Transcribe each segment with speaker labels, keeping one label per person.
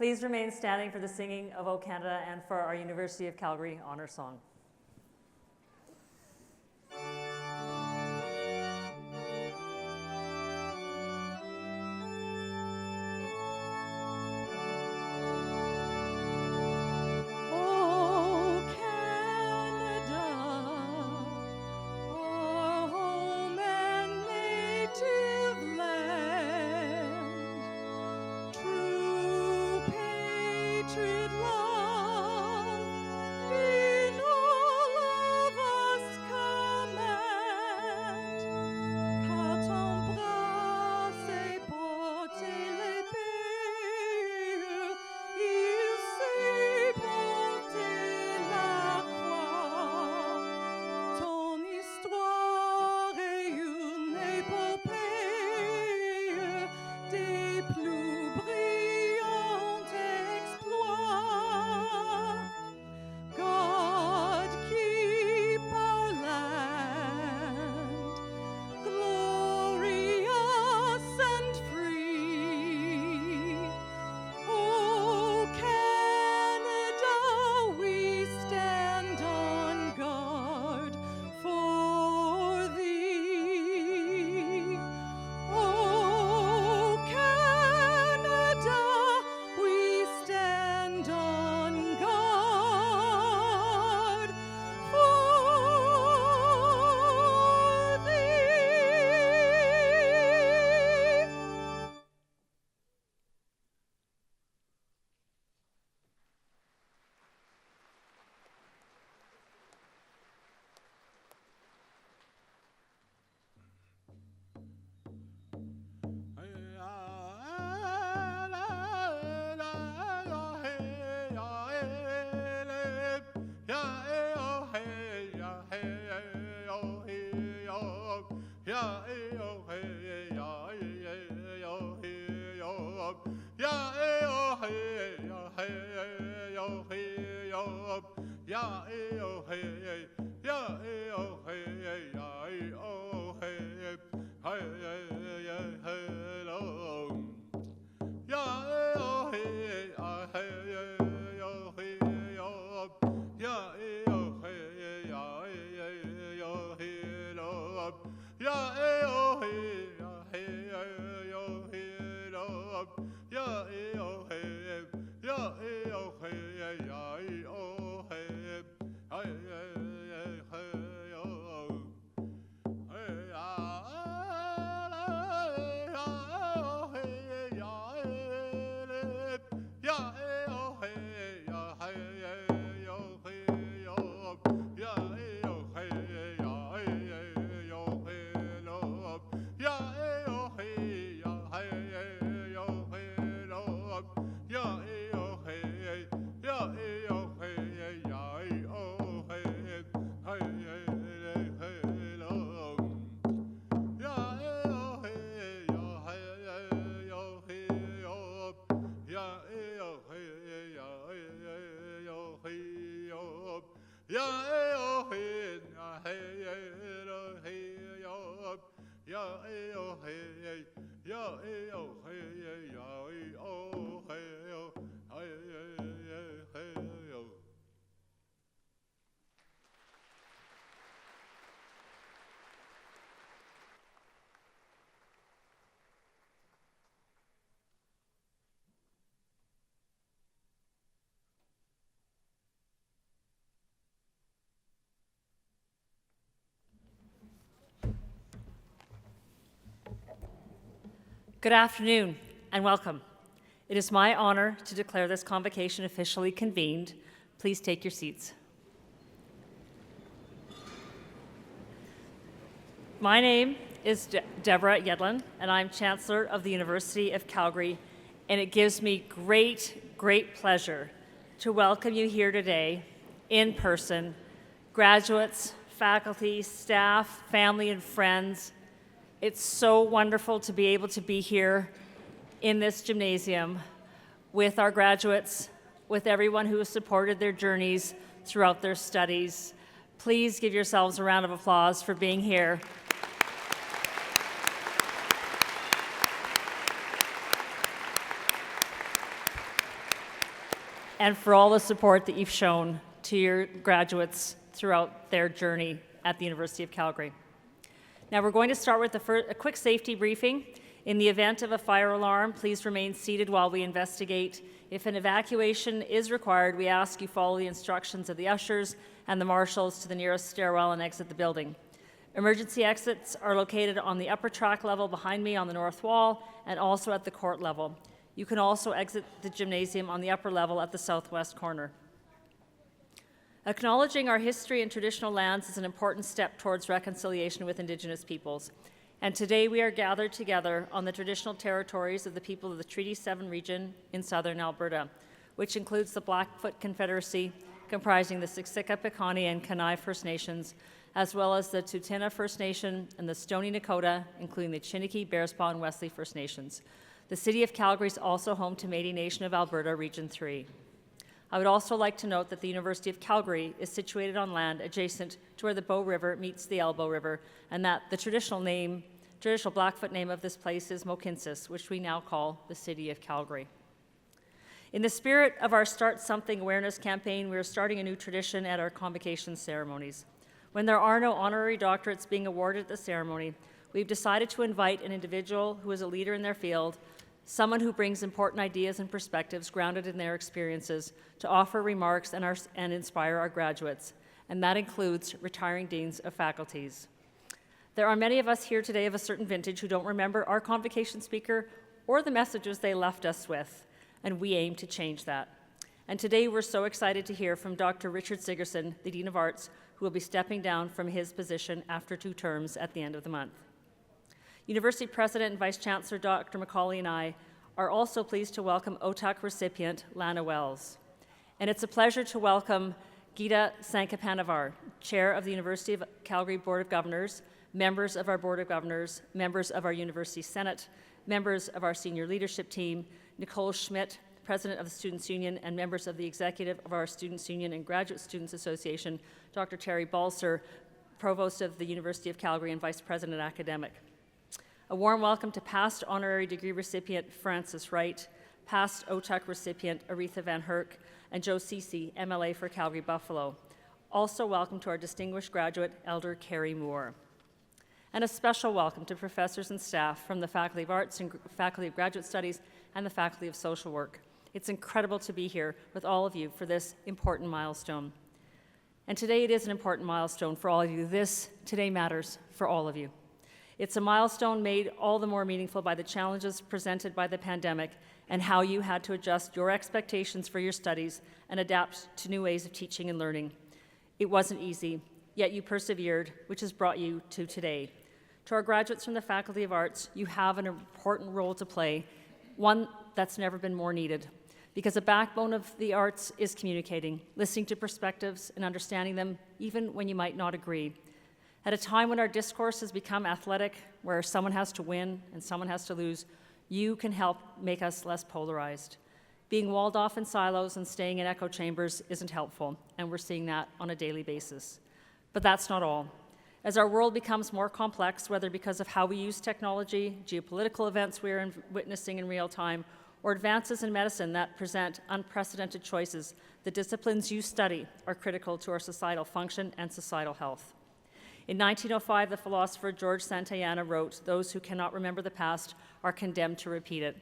Speaker 1: Please remain standing for the singing of O Canada and for our University of Calgary honor song. Good afternoon and welcome. It is my honor to declare this convocation officially convened. Please take your seats. My name is Deborah Yedlin, and I'm Chancellor of the University of Calgary, and it gives me great pleasure to welcome you here today in person, graduates, faculty, staff, family, and friends. It's so wonderful to be able to be here in this gymnasium with our graduates, with everyone who has supported their journeys throughout their studies. Please give yourselves a round of applause for being here. and for all the support that you've shown to your graduates throughout their journey at the University of Calgary. Now we're going to start with a quick safety briefing. In the event of a fire alarm, please remain seated while we investigate. If an evacuation is required, we ask you follow the instructions of the ushers and the marshals to the nearest stairwell and exit the building. Emergency exits are located on the upper track level behind me on the north wall and also at the court level. You can also exit the gymnasium on the upper level at the southwest corner. Acknowledging our history and traditional lands is an important step towards reconciliation with Indigenous peoples. And today we are gathered together on the traditional territories of the people of the Treaty 7 region in southern Alberta, which includes the Blackfoot Confederacy, comprising the Siksika, Piikani, and Kainai First Nations, as well as the Tsuut'ina First Nation and the Stoney Nakoda, including the Chiniki, Bearspaw, and Wesley First Nations. The City of Calgary is also home to Métis Nation of Alberta, Region 3. I would also like to note that the University of Calgary is situated on land adjacent to where the Bow River meets the Elbow River, and that the traditional Blackfoot name of this place is Mohkinstsis, which we now call the City of Calgary. In the spirit of our Start Something awareness campaign, we are starting a new tradition at our convocation ceremonies. When there are no honorary doctorates being awarded at the ceremony, we've decided to invite an individual who is a leader in their field, someone who brings important ideas and perspectives grounded in their experiences to offer remarks and inspire our graduates, and that includes retiring deans of faculties. There are many of us here today of a certain vintage who don't remember our convocation speaker or the messages they left us with, and we aim to change that. And today we're so excited to hear from Dr. Richard Sigerson, the Dean of Arts, who will be stepping down from his position after 2 terms at the end of the month. University President and Vice Chancellor Dr. Macaulay and I are also pleased to welcome OTAC recipient Lana Wells. And it's a pleasure to welcome Geeta Sankapanavar, Chair of the University of Calgary Board of Governors, members of our Board of Governors, members of our University Senate, members of our senior leadership team, Nicole Schmidt, President of the Students' Union, and members of the executive of our Students' Union and Graduate Students Association, Dr. Terry Balser, Provost of the University of Calgary and Vice President Academic. A warm welcome to past honorary degree recipient Frances Wright, past OTAC recipient Aretha Van Herk, and Joe Cece, MLA for Calgary Buffalo. Also welcome to our distinguished graduate, Elder Carrie Moore. And a special welcome to professors and staff from the Faculty of Arts and Faculty of Graduate Studies and the Faculty of Social Work. It's incredible to be here with all of you for this important milestone. And today it is an important milestone for all of you. This today matters for all of you. It's a milestone made all the more meaningful by the challenges presented by the pandemic and how you had to adjust your expectations for your studies and adapt to new ways of teaching and learning. It wasn't easy, yet you persevered, which has brought you to today. To our graduates from the Faculty of Arts, you have an important role to play, one that's never been more needed, because a backbone of the arts is communicating, listening to perspectives and understanding them, even when you might not agree. At a time when our discourse has become athletic, where someone has to win and someone has to lose, you can help make us less polarized. Being walled off in silos and staying in echo chambers isn't helpful, and we're seeing that on a daily basis. But that's not all. As our world becomes more complex, whether because of how we use technology, geopolitical events we are witnessing in real time, or advances in medicine that present unprecedented choices, the disciplines you study are critical to our societal function and societal health. In 1905, the philosopher George Santayana wrote, "Those who cannot remember the past are condemned to repeat it."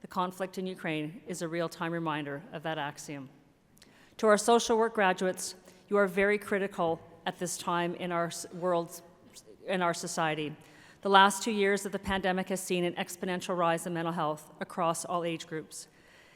Speaker 1: The conflict in Ukraine is a real-time reminder of that axiom. To our social work graduates, you are very critical at this time in our world, in our society. The last 2 years of the pandemic has seen an exponential rise in mental health across all age groups.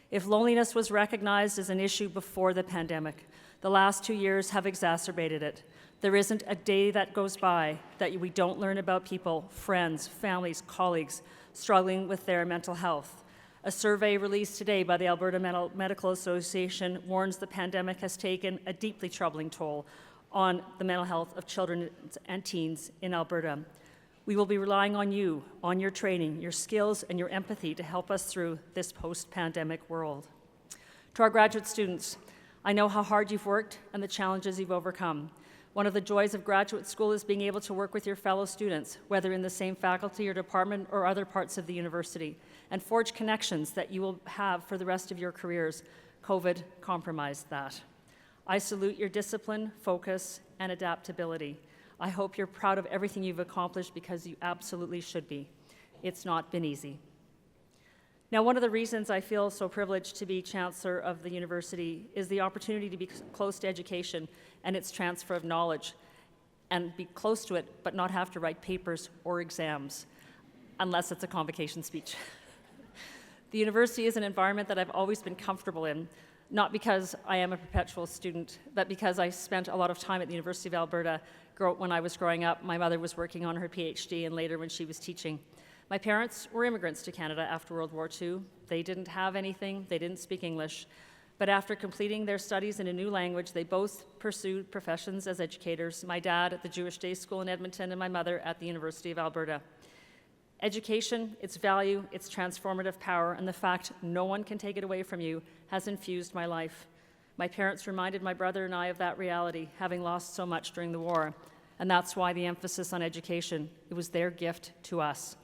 Speaker 1: If loneliness was recognized as an issue before the pandemic, the last 2 years have exacerbated it. There isn't a day that goes by that we don't learn about people, friends, families, colleagues, struggling with their mental health. A survey released today by the Alberta Medical Association warns the pandemic has taken a deeply troubling toll on the mental health of children and teens in Alberta. We will be relying on you, on your training, your skills, and your empathy to help us through this post-pandemic world. To our graduate students, I know how hard you've worked and the challenges you've overcome. One of the joys of graduate school is being able to work with your fellow students, whether in the same faculty or department or other parts of the university, and forge connections that you will have for the rest of your careers. COVID compromised that. I salute your discipline, focus, and adaptability. I hope you're proud of everything you've accomplished because you absolutely should be. It's not been easy. Now, one of the reasons I feel so privileged to be Chancellor of the University is the opportunity to be close to education and its transfer of knowledge, and be close to it, but not have to write papers or exams, unless it's a convocation speech. The university is an environment that I've always been comfortable in, not because I am a perpetual student, but because I spent a lot of time at the University of Alberta. When I was growing up, my mother was working on her PhD, and later when she was teaching. My parents were immigrants to Canada after World War II. They didn't have anything, they didn't speak English. But after completing their studies in a new language, they both pursued professions as educators, my dad at the Jewish Day School in Edmonton and my mother at the University of Alberta. Education, its value, its transformative power, and the fact no one can take it away from you has infused my life. My parents reminded my brother and I of that reality, having lost so much during the war. And that's why the emphasis on education. It was their gift to us.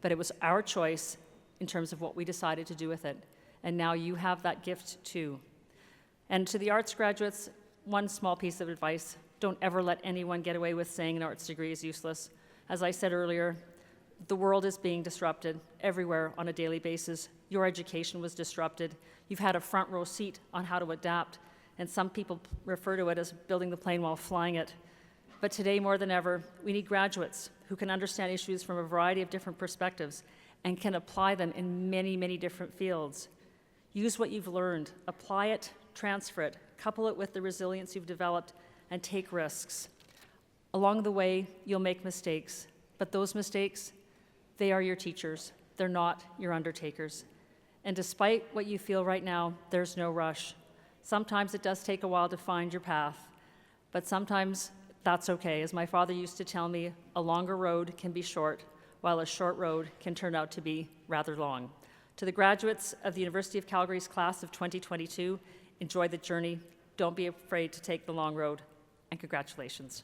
Speaker 1: But it was our choice in terms of what we decided to do with it. And now you have that gift too. And to the arts graduates, one small piece of advice: don't ever let anyone get away with saying an arts degree is useless. As I said earlier, the world is being disrupted everywhere on a daily basis. Your education was disrupted. You've had a front row seat on how to adapt, and some people refer to it as building the plane while flying it. But today, more than ever, we need graduates who can understand issues from a variety of different perspectives and can apply them in many, many different fields. Use what you've learned, apply it, transfer it, couple it with the resilience you've developed, and take risks. Along the way, you'll make mistakes, but those mistakes, they are your teachers. They're not your undertakers. And despite what you feel right now, there's no rush. Sometimes it does take a while to find your path, but sometimes that's okay. As my father used to tell me, a longer road can be short, while a short road can turn out to be rather long. To the graduates of the University of Calgary's class of 2022, enjoy the journey. Don't be afraid to take the long road, and congratulations.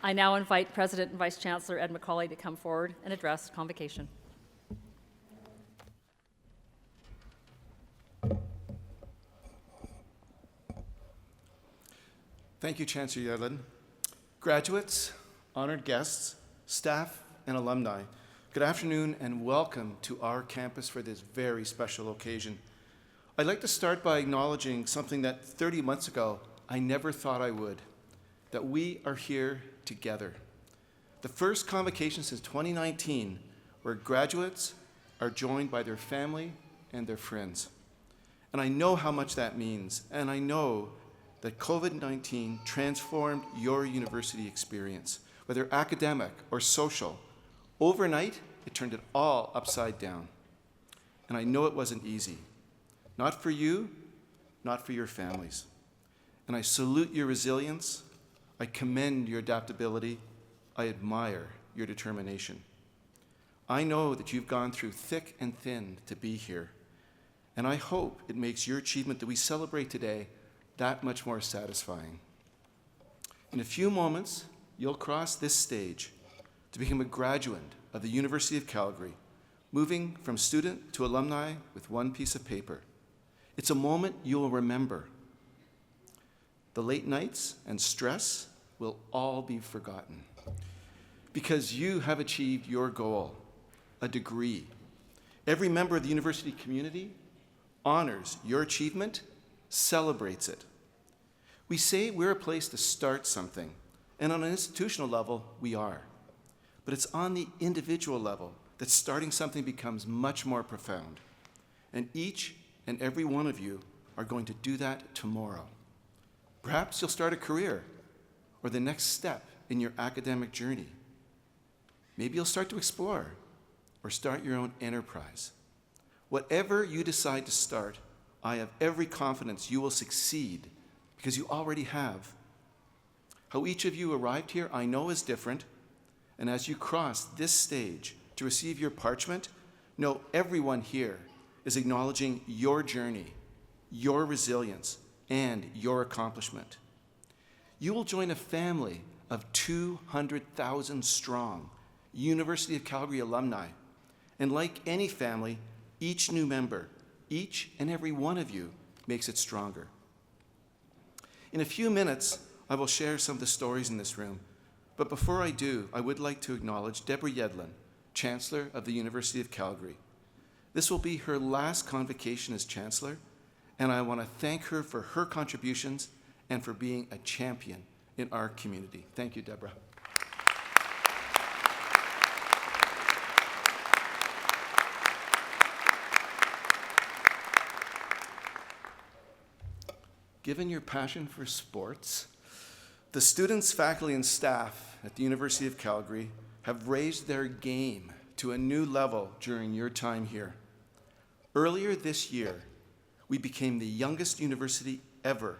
Speaker 1: I now invite President and Vice Chancellor Ed McCauley to come forward and address Convocation.
Speaker 2: Thank you, Chancellor Yedlin. Graduates, honored guests, staff, and alumni, good afternoon and welcome to our campus for this very special occasion. I'd like to start by acknowledging something that 30 months ago I never thought I would, that we are here together. The first convocation since 2019 where graduates are joined by their family and their friends. And I know how much that means, and I know that COVID-19 transformed your university experience, whether academic or social. Overnight, it turned it all upside down. And I know it wasn't easy. Not for you, not for your families. And I salute your resilience. I commend your adaptability. I admire your determination. I know that you've gone through thick and thin to be here. And I hope it makes your achievement that we celebrate today that much more satisfying. In a few moments, you'll cross this stage to become a graduate of the University of Calgary, moving from student to alumni with one piece of paper. It's a moment you'll remember. The late nights and stress will all be forgotten because you have achieved your goal, a degree. Every member of the university community honors your achievement, celebrates it. We say we're a place to start something, and on an institutional level, we are. But it's on the individual level that starting something becomes much more profound. And each and every one of you are going to do that tomorrow. Perhaps you'll start a career or the next step in your academic journey. Maybe you'll start to explore or start your own enterprise. Whatever you decide to start, I have every confidence you will succeed because you already have. How each of you arrived here, I know is different, and as you cross this stage to receive your parchment, No, everyone here is acknowledging your journey, your resilience, and your accomplishment. You will join a family of 200,000 strong University of Calgary alumni. And like any family, each new member, each and every one of you, makes it stronger. In a few minutes, I will share some of the stories in this room. But before I do, I would like to acknowledge Deborah Yedlin, Chancellor of the University of Calgary. This will be her last convocation as Chancellor, and I want to thank her for her contributions and for being a champion in our community. Thank you, Deborah. Given your passion for sports, the students, faculty, and staff at the University of Calgary have raised their game to a new level during your time here. Earlier this year, we became the youngest university ever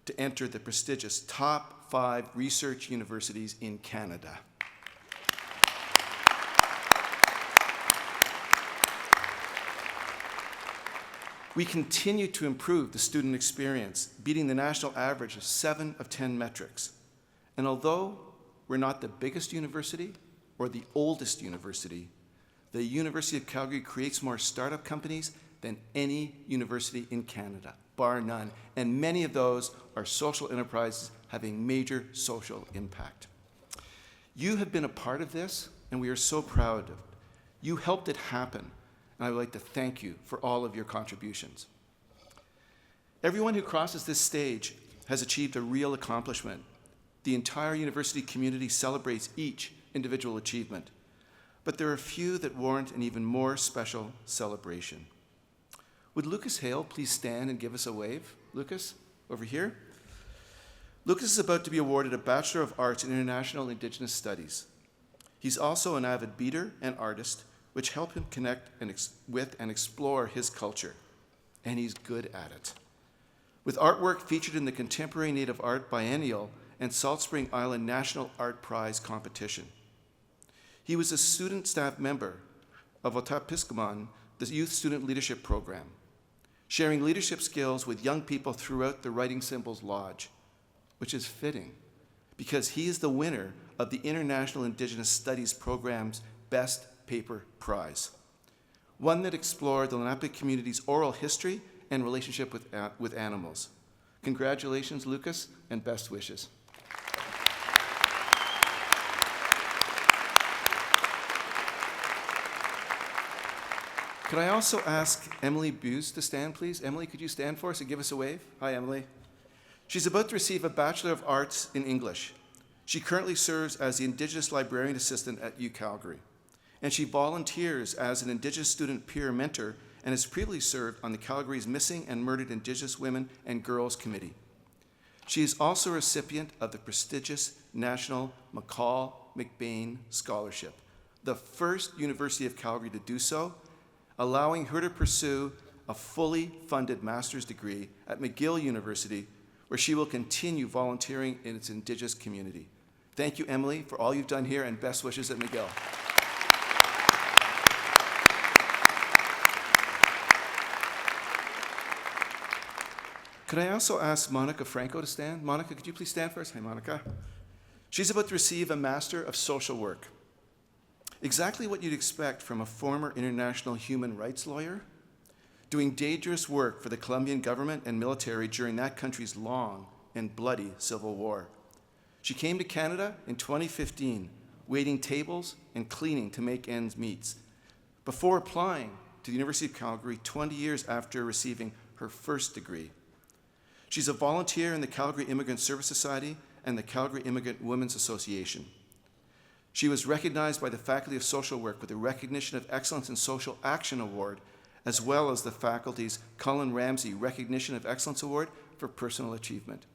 Speaker 2: to enter the prestigious top 5 research universities in Canada. We continue to improve the student experience, beating the national average of 7 of 10 metrics. And although we're not the biggest university or the oldest university, the University of Calgary creates more startup companies than any university in Canada, bar none. And many of those are social enterprises having major social impact. You have been a part of this, and we are so proud of it. You helped it happen. And I would like to thank you for all of your contributions. Everyone who crosses this stage has achieved a real accomplishment. The entire university community celebrates each individual achievement, but there are a few that warrant an even more special celebration. Would Lucas Hale please stand and give us a wave? Lucas, over here. Lucas is about to be awarded a Bachelor of Arts in International Indigenous Studies. He's also an avid beater and artist, which help him connect with and explore his culture, and he's good at it. With artwork featured in the Contemporary Native Art Biennial and Salt Spring Island National Art Prize competition. He was a student staff member of Otapiscaman, the Youth Student Leadership Program, sharing leadership skills with young people throughout the Writing Symbols Lodge, which is fitting because he is the winner of the International Indigenous Studies Program's Best Paper Prize, one that explored the Lenape community's oral history and relationship with animals. Congratulations, Lucas, and best wishes. Could I also ask Emily Buse to stand, please? Emily, could you stand for us and give us a wave? Hi, Emily. She's about to receive a Bachelor of Arts in English. She currently serves as the Indigenous Librarian Assistant at UCalgary, and she volunteers as an Indigenous student peer mentor and has previously served on the Calgary's Missing and Murdered Indigenous Women and Girls Committee. She is also a recipient of the prestigious National McCall McBain Scholarship, the first University of Calgary to do so, allowing her to pursue a fully funded master's degree at McGill University, where she will continue volunteering in its Indigenous community. Thank you, Emily, for all you've done here, and best wishes at McGill. Could I also ask Monica Franco to stand? Monica, could you please stand for us? Hi, Monica. She's about to receive a Master of Social Work. Exactly what you'd expect from a former international human rights lawyer, doing dangerous work for the Colombian government and military during that country's long and bloody civil war. She came to Canada in 2015, waiting tables and cleaning to make ends meet, before applying to the University of Calgary 20 years after receiving her first degree. She's a volunteer in the Calgary Immigrant Service Society and the Calgary Immigrant Women's Association. She was recognized by the Faculty of Social Work with the Recognition of Excellence in Social Action Award, as well as the faculty's Colin Ramsey Recognition of Excellence Award for Personal Achievement.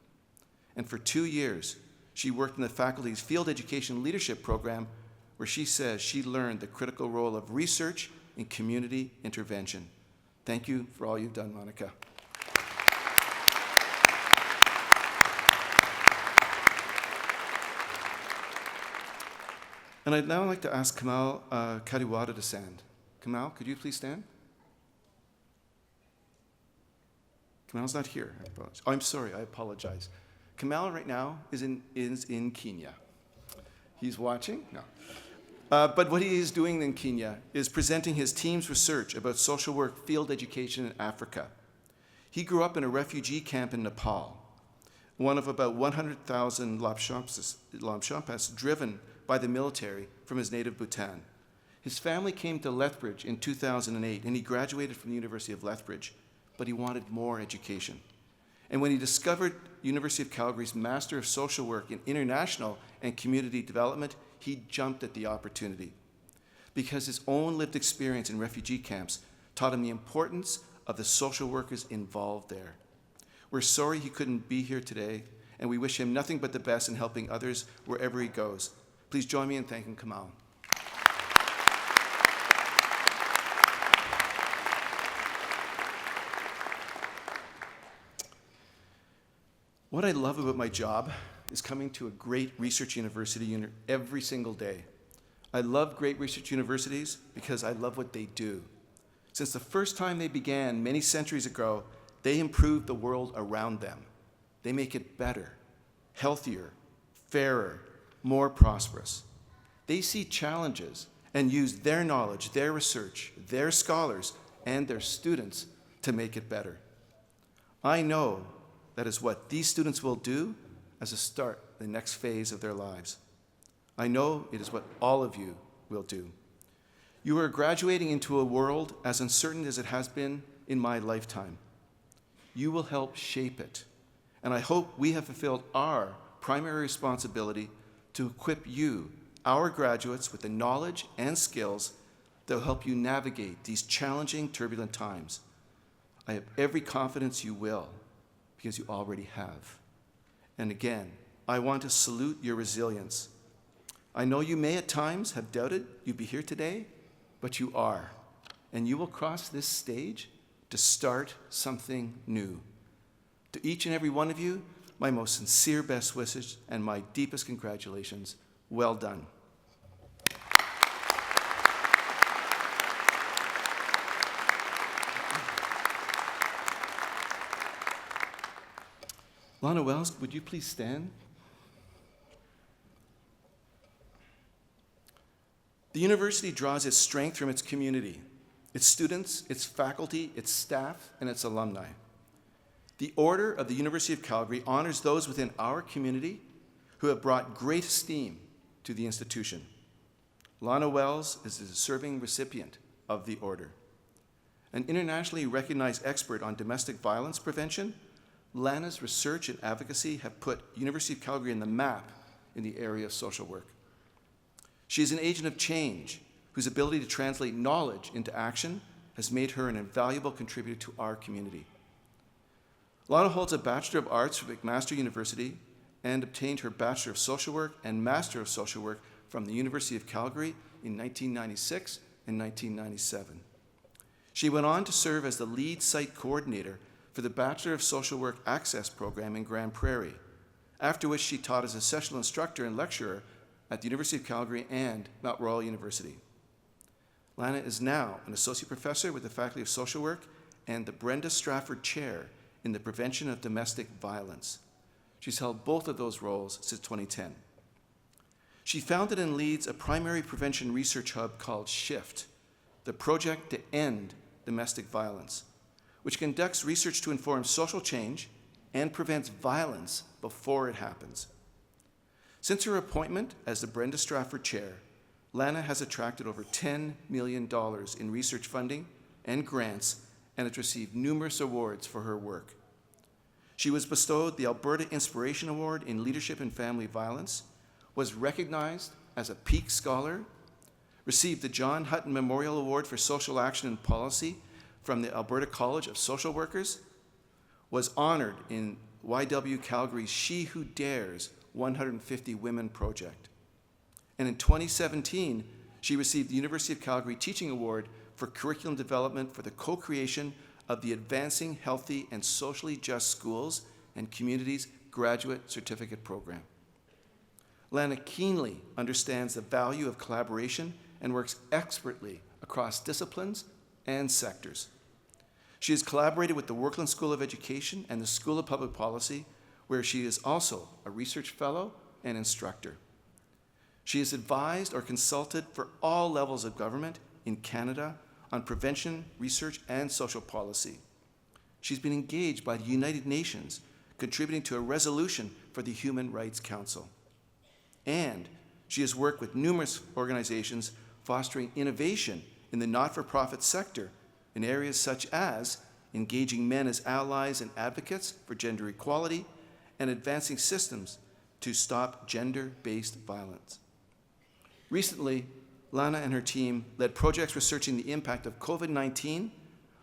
Speaker 2: And for 2 years, she worked in the faculty's Field Education Leadership Program, where she says she learned the critical role of research in community intervention. Thank you for all you've done, Monica. And I'd now like to ask Kamal Kadiwada to stand. Kamal, could you please stand? Kamal's not here. I apologize. Oh, I'm sorry, I apologize. Kamal right now is in Kenya. He's watching? No. But what he is doing in Kenya is presenting his team's research about social work field education in Africa. He grew up in a refugee camp in Nepal, one of about 100,000 Lamshampas driven by the military from his native Bhutan. His family came to Lethbridge in 2008, and he graduated from the University of Lethbridge, but he wanted more education. And when he discovered University of Calgary's Master of Social Work in International and Community Development, he jumped at the opportunity because his own lived experience in refugee camps taught him the importance of the social workers involved there. We're sorry he couldn't be here today, and we wish him nothing but the best in helping others wherever he goes. Please join me in thanking Kamal. What I love about my job is coming to a great research university every single day. I love great research universities because I love what they do. Since the first time they began many centuries ago, they improved the world around them. They make it better, healthier, fairer, more prosperous. They see challenges and use their knowledge, their research, their scholars, and their students to make it better. I know that is what these students will do as a start the next phase of their lives. I know it is what all of you will do. You are graduating into a world as uncertain as it has been in my lifetime. You will help shape it, and I hope we have fulfilled our primary responsibility to equip you, our graduates, with the knowledge and skills that will help you navigate these challenging, turbulent times. I have every confidence you will, because you already have. And again, I want to salute your resilience. I know you may at times have doubted you'd be here today, but you are. And you will cross this stage to start something new. To each and every one of you, my most sincere best wishes and my deepest congratulations. Well done. Lana Wells, would you please stand? The university draws its strength from its community, its students, its faculty, its staff, and its alumni. The Order of the University of Calgary honors those within our community who have brought great esteem to the institution. Lana Wells is a deserving recipient of the Order. An internationally recognized expert on domestic violence prevention, Lana's research and advocacy have put University of Calgary on the map in the area of social work. She is an agent of change whose ability to translate knowledge into action has made her an invaluable contributor to our community. Lana holds a Bachelor of Arts from McMaster University and obtained her Bachelor of Social Work and Master of Social Work from the University of Calgary in 1996 and 1997. She went on to serve as the lead site coordinator for the Bachelor of Social Work Access program in Grand Prairie, after which she taught as a sessional instructor and lecturer at the University of Calgary and Mount Royal University. Lana is now an associate professor with the Faculty of Social Work and the Brenda Strafford Chair in the Prevention of Domestic Violence. She's held both of those roles since 2010. She founded and leads a primary prevention research hub called SHIFT, the Project to End Domestic Violence, which conducts research to inform social change and prevents violence before it happens. Since her appointment as the Brenda Strafford Chair, Lana has attracted over $10 million in research funding and grants and has received numerous awards for her work. She was bestowed the Alberta Inspiration Award in Leadership and Family Violence, was recognized as a Peak Scholar, received the John Hutton Memorial Award for Social Action and Policy from the Alberta College of Social Workers, was honored in YW Calgary's She Who Dares 150 Women Project. And in 2017, she received the University of Calgary Teaching Award for Curriculum Development for the co-creation of the Advancing Healthy and Socially Just Schools and Communities Graduate Certificate Program. Lana keenly understands the value of collaboration and works expertly across disciplines and sectors. She has collaborated with the Workland School of Education and the School of Public Policy, where she is also a research fellow and instructor. She has advised or consulted for all levels of government in Canada on prevention, research, and social policy. She's been engaged by the United Nations, contributing to a resolution for the Human Rights Council. And she has worked with numerous organizations fostering innovation in the not-for-profit sector in areas such as engaging men as allies and advocates for gender equality and advancing systems to stop gender-based violence. Recently, Lana and her team led projects researching the impact of COVID-19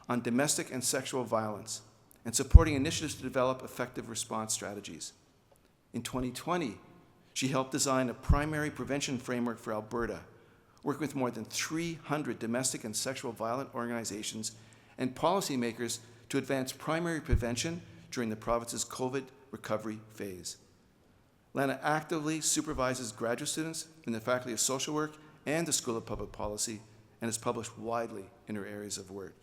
Speaker 2: on domestic and sexual violence and supporting initiatives to develop effective response strategies. In 2020, she helped design a primary prevention framework for Alberta, working with more than 300 domestic and sexual violent organizations and policymakers to advance primary prevention during the province's COVID recovery phase. Lana actively supervises graduate students in the Faculty of Social Work and the School of Public Policy and is published widely in her areas of work.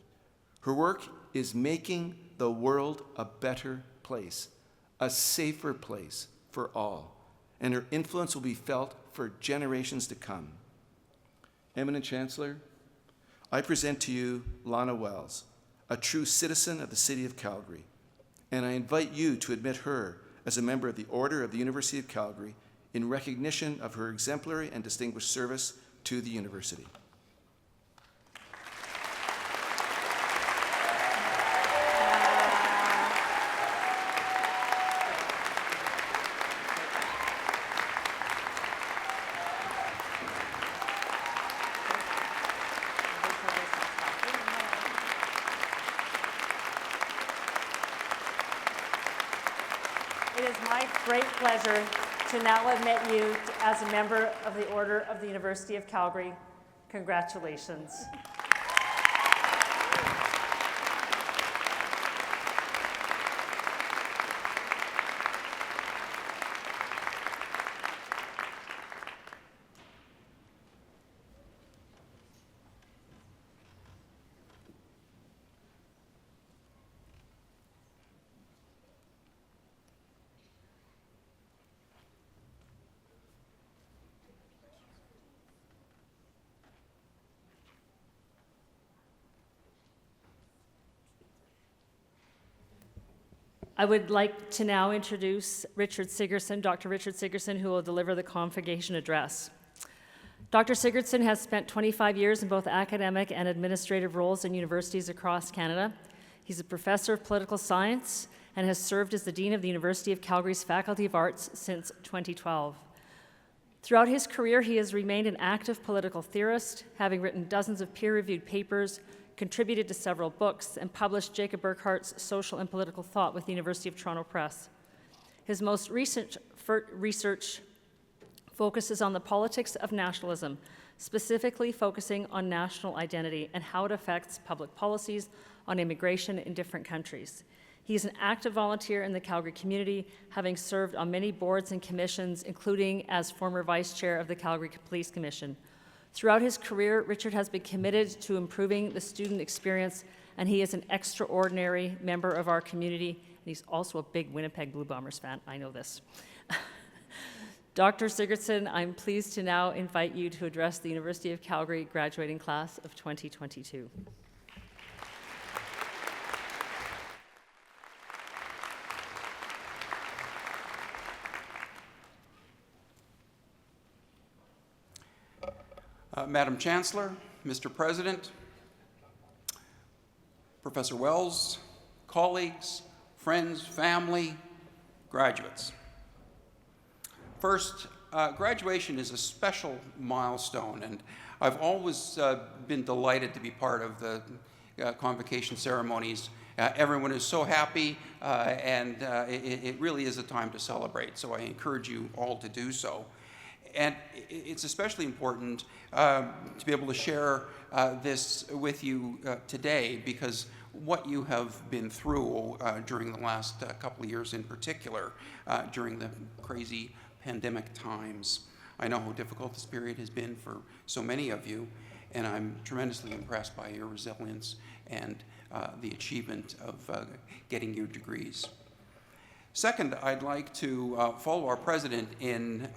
Speaker 2: Her work is making the world a better place, a safer place for all, and her influence will be felt for generations to come. Eminent Chancellor, I present to you Lana Wells, a true citizen of the City of Calgary, and I invite you to admit her as a member of the Order of the University of Calgary in recognition of her exemplary and distinguished service to the university.
Speaker 1: It is my great pleasure to now admit you as a member of the Order of the University of Calgary. Congratulations. I would like to now introduce Richard Sigurdsson, Dr. Richard Sigurdsson, who will deliver the Convocation address. Dr. Sigurdsson has spent 25 years in both academic and administrative roles in universities across Canada. He's a professor of political science and has served as the Dean of the University of Calgary's Faculty of Arts since 2012. Throughout his career, he has remained an active political theorist, having written dozens of peer-reviewed papers, contributed to several books, and published Jacob Burckhardt's Social and Political Thought with the University of Toronto Press. His most recent research focuses on the politics of nationalism, specifically focusing on national identity and how it affects public policies on immigration in different countries. He is an active volunteer in the Calgary community, having served on many boards and commissions, including as former vice chair of the Calgary Police Commission. Throughout his career, Richard has been committed to improving the student experience, and he is an extraordinary member of our community. And he's also a big Winnipeg Blue Bombers fan. I know this. Dr. Sigurdsson, I'm pleased to now invite you to address the University of Calgary graduating class of 2022.
Speaker 3: Madam Chancellor, Mr. President, Professor Wells, colleagues, friends, family, graduates. First, graduation is a special milestone, and I've always been delighted to be part of the convocation ceremonies. Everyone is so happy, and it really is a time to celebrate, so I encourage you all to do so. And it's especially important to be able to share this with you today, because what you have been through during the last couple of years in particular, during the crazy pandemic times, I know how difficult this period has been for so many of you, and I'm tremendously impressed by your resilience and the achievement of getting your degrees. Second, I'd like to follow our president in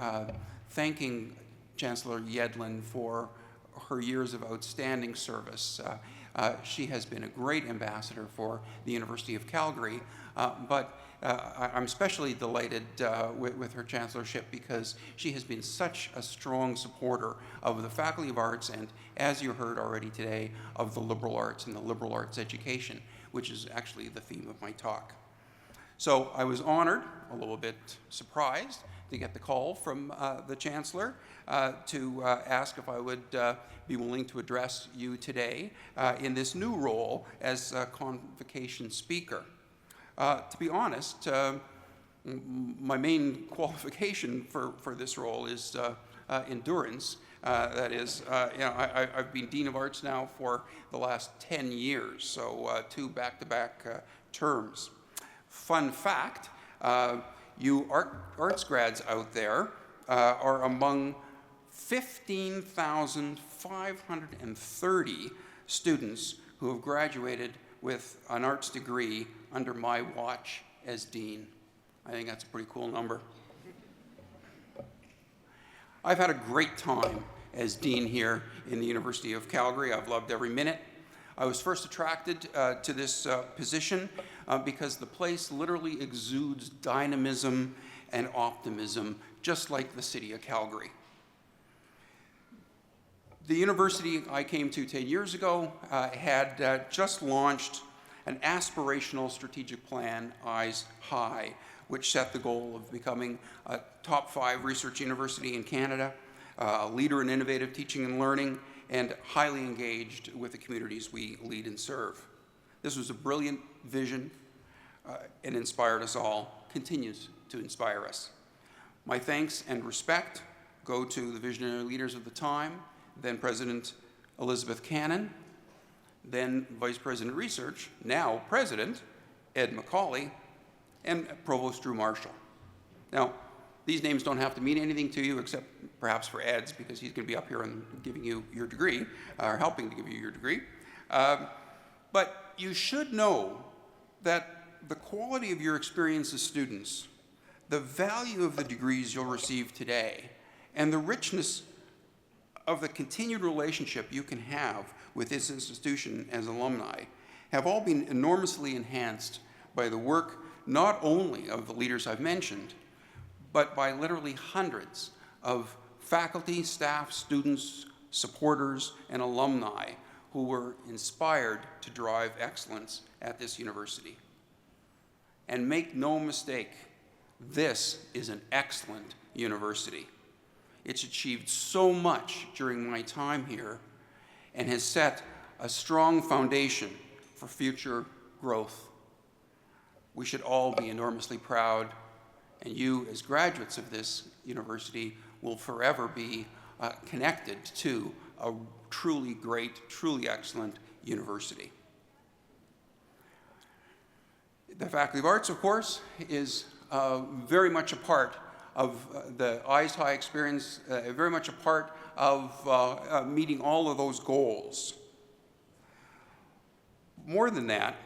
Speaker 3: thanking Chancellor Yedlin for her years of outstanding service. She has been a great ambassador for the University of Calgary, but I'm especially delighted with her chancellorship because she has been such a strong supporter of the Faculty of Arts and, as you heard already today, of the liberal arts and the liberal arts education, which is actually the theme of my talk. So I was honored, a little bit surprised, to get the call from the Chancellor to ask if I would be willing to address you today in this new role as Convocation Speaker. To be honest, my main qualification for this role is endurance. That is, I've been Dean of Arts now for the last 10 years, so 2 back-to-back terms. Fun fact, you arts grads out there are among 15,530 students who have graduated with an arts degree under my watch as Dean. I think that's a pretty cool number. I've had a great time as Dean here in the University of Calgary. I've loved every minute. I was first attracted to this position because the place literally exudes dynamism and optimism, just like the city of Calgary. The university I came to 10 years ago had just launched an aspirational strategic plan, Eyes High, which set the goal of becoming a top 5 research university in Canada, a leader in innovative teaching and learning, and highly engaged with the communities we lead and serve. This was a brilliant vision and inspired us all, continues to inspire us. My thanks and respect go to the visionary leaders of the time, then President Elizabeth Cannon, then Vice President Research, now President Ed McCauley, and Provost Drew Marshall. Now, these names don't have to mean anything to you except perhaps for Ed's, because he's going to be up here and giving you your degree, or helping to give you your degree. But you should know that the quality of your experience as students, the value of the degrees you'll receive today, and the richness of the continued relationship you can have with this institution as alumni have all been enormously enhanced by the work not only of the leaders I've mentioned, but by literally hundreds of faculty, staff, students, supporters, and alumni who were inspired to drive excellence at this university. And make no mistake, this is an excellent university. It's achieved so much during my time here and has set a strong foundation for future growth. We should all be enormously proud, and you, as graduates of this university, will forever be connected to a truly great, truly excellent university. The Faculty of Arts, of course, is very much a part of the Eyes High experience, very much a part of meeting all of those goals. More than that,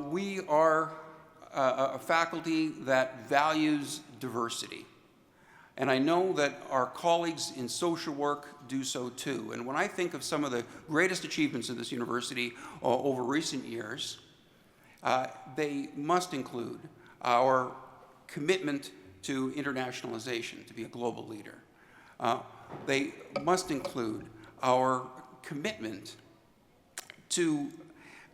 Speaker 3: we are a faculty that values diversity. And I know that our colleagues in social work do so too. And when I think of some of the greatest achievements of this university over recent years, they must include our commitment to internationalization, to be a global leader. They must include our commitment to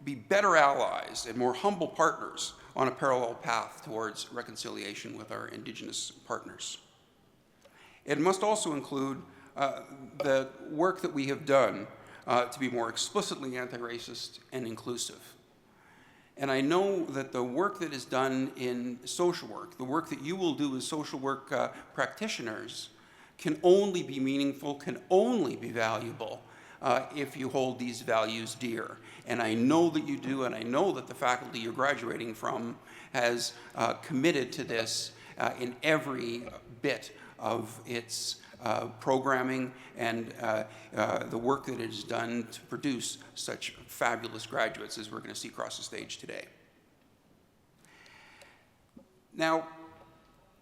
Speaker 3: be better allies and more humble partners on a parallel path towards reconciliation with our Indigenous partners. It must also include the work that we have done to be more explicitly anti-racist and inclusive. And I know that the work that is done in social work, the work that you will do as social work practitioners, can only be meaningful, can only be valuable if you hold these values dear. And I know that you do, and I know that the faculty you're graduating from has committed to this in every bit of its programming and the work that it has done to produce such fabulous graduates as we're going to see across the stage today. Now,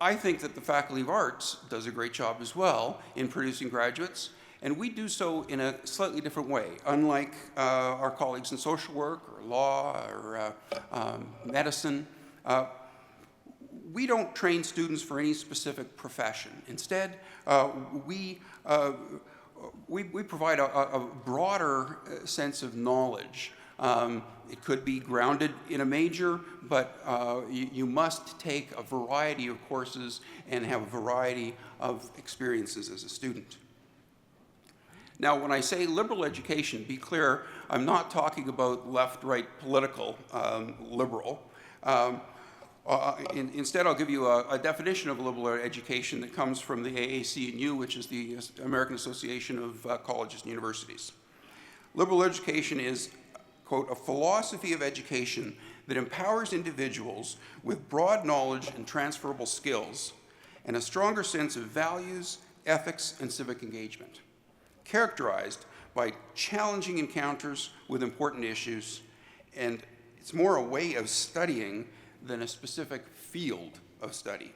Speaker 3: I think that the Faculty of Arts does a great job as well in producing graduates, and we do so in a slightly different way. Unlike our colleagues in social work or law or medicine, we don't train students for any specific profession. Instead, we provide a broader sense of knowledge. It could be grounded in a major, but you must take a variety of courses and have a variety of experiences as a student. Now, when I say liberal education, be clear, I'm not talking about left-right political liberal. Instead, I'll give you a definition of liberal education that comes from the AAC&U, which is the American Association of Colleges and Universities. Liberal education is, quote, a philosophy of education that empowers individuals with broad knowledge and transferable skills and a stronger sense of values, ethics, and civic engagement, characterized by challenging encounters with important issues, and it's more a way of studying than a specific field of study.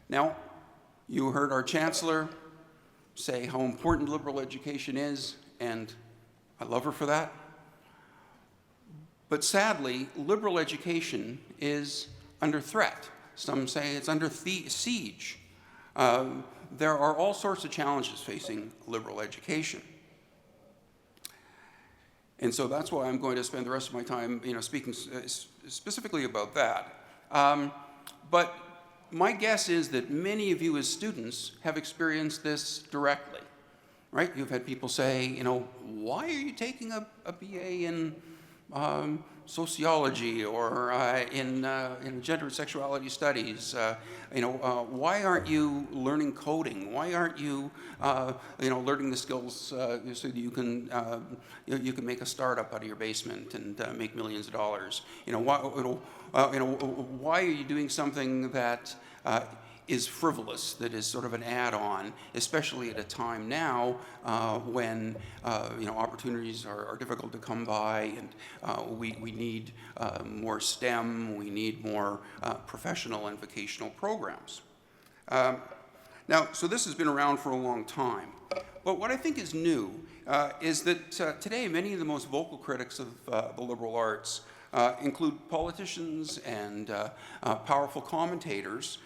Speaker 3: Now, you heard our Chancellor say how important liberal education is, and I love her for that. But sadly, liberal education is under threat. Some say it's under siege. There are all sorts of challenges facing liberal education. And so that's why I'm going to spend the rest of my time speaking specifically about that. But my guess is that many of you as students have experienced this directly, right? You've had people say, why are you taking a BA in sociology or in gender and sexuality studies? Why aren't you learning coding? Why aren't you, learning the skills so that you can make a startup out of your basement and make millions of dollars? Why are you doing something that is frivolous, that is sort of an add-on, especially at a time now when opportunities are difficult to come by, and we need more STEM, we need more professional and vocational programs. Now, so this has been around for a long time, but what I think is new is that today many of the most vocal critics of the liberal arts include politicians and powerful commentators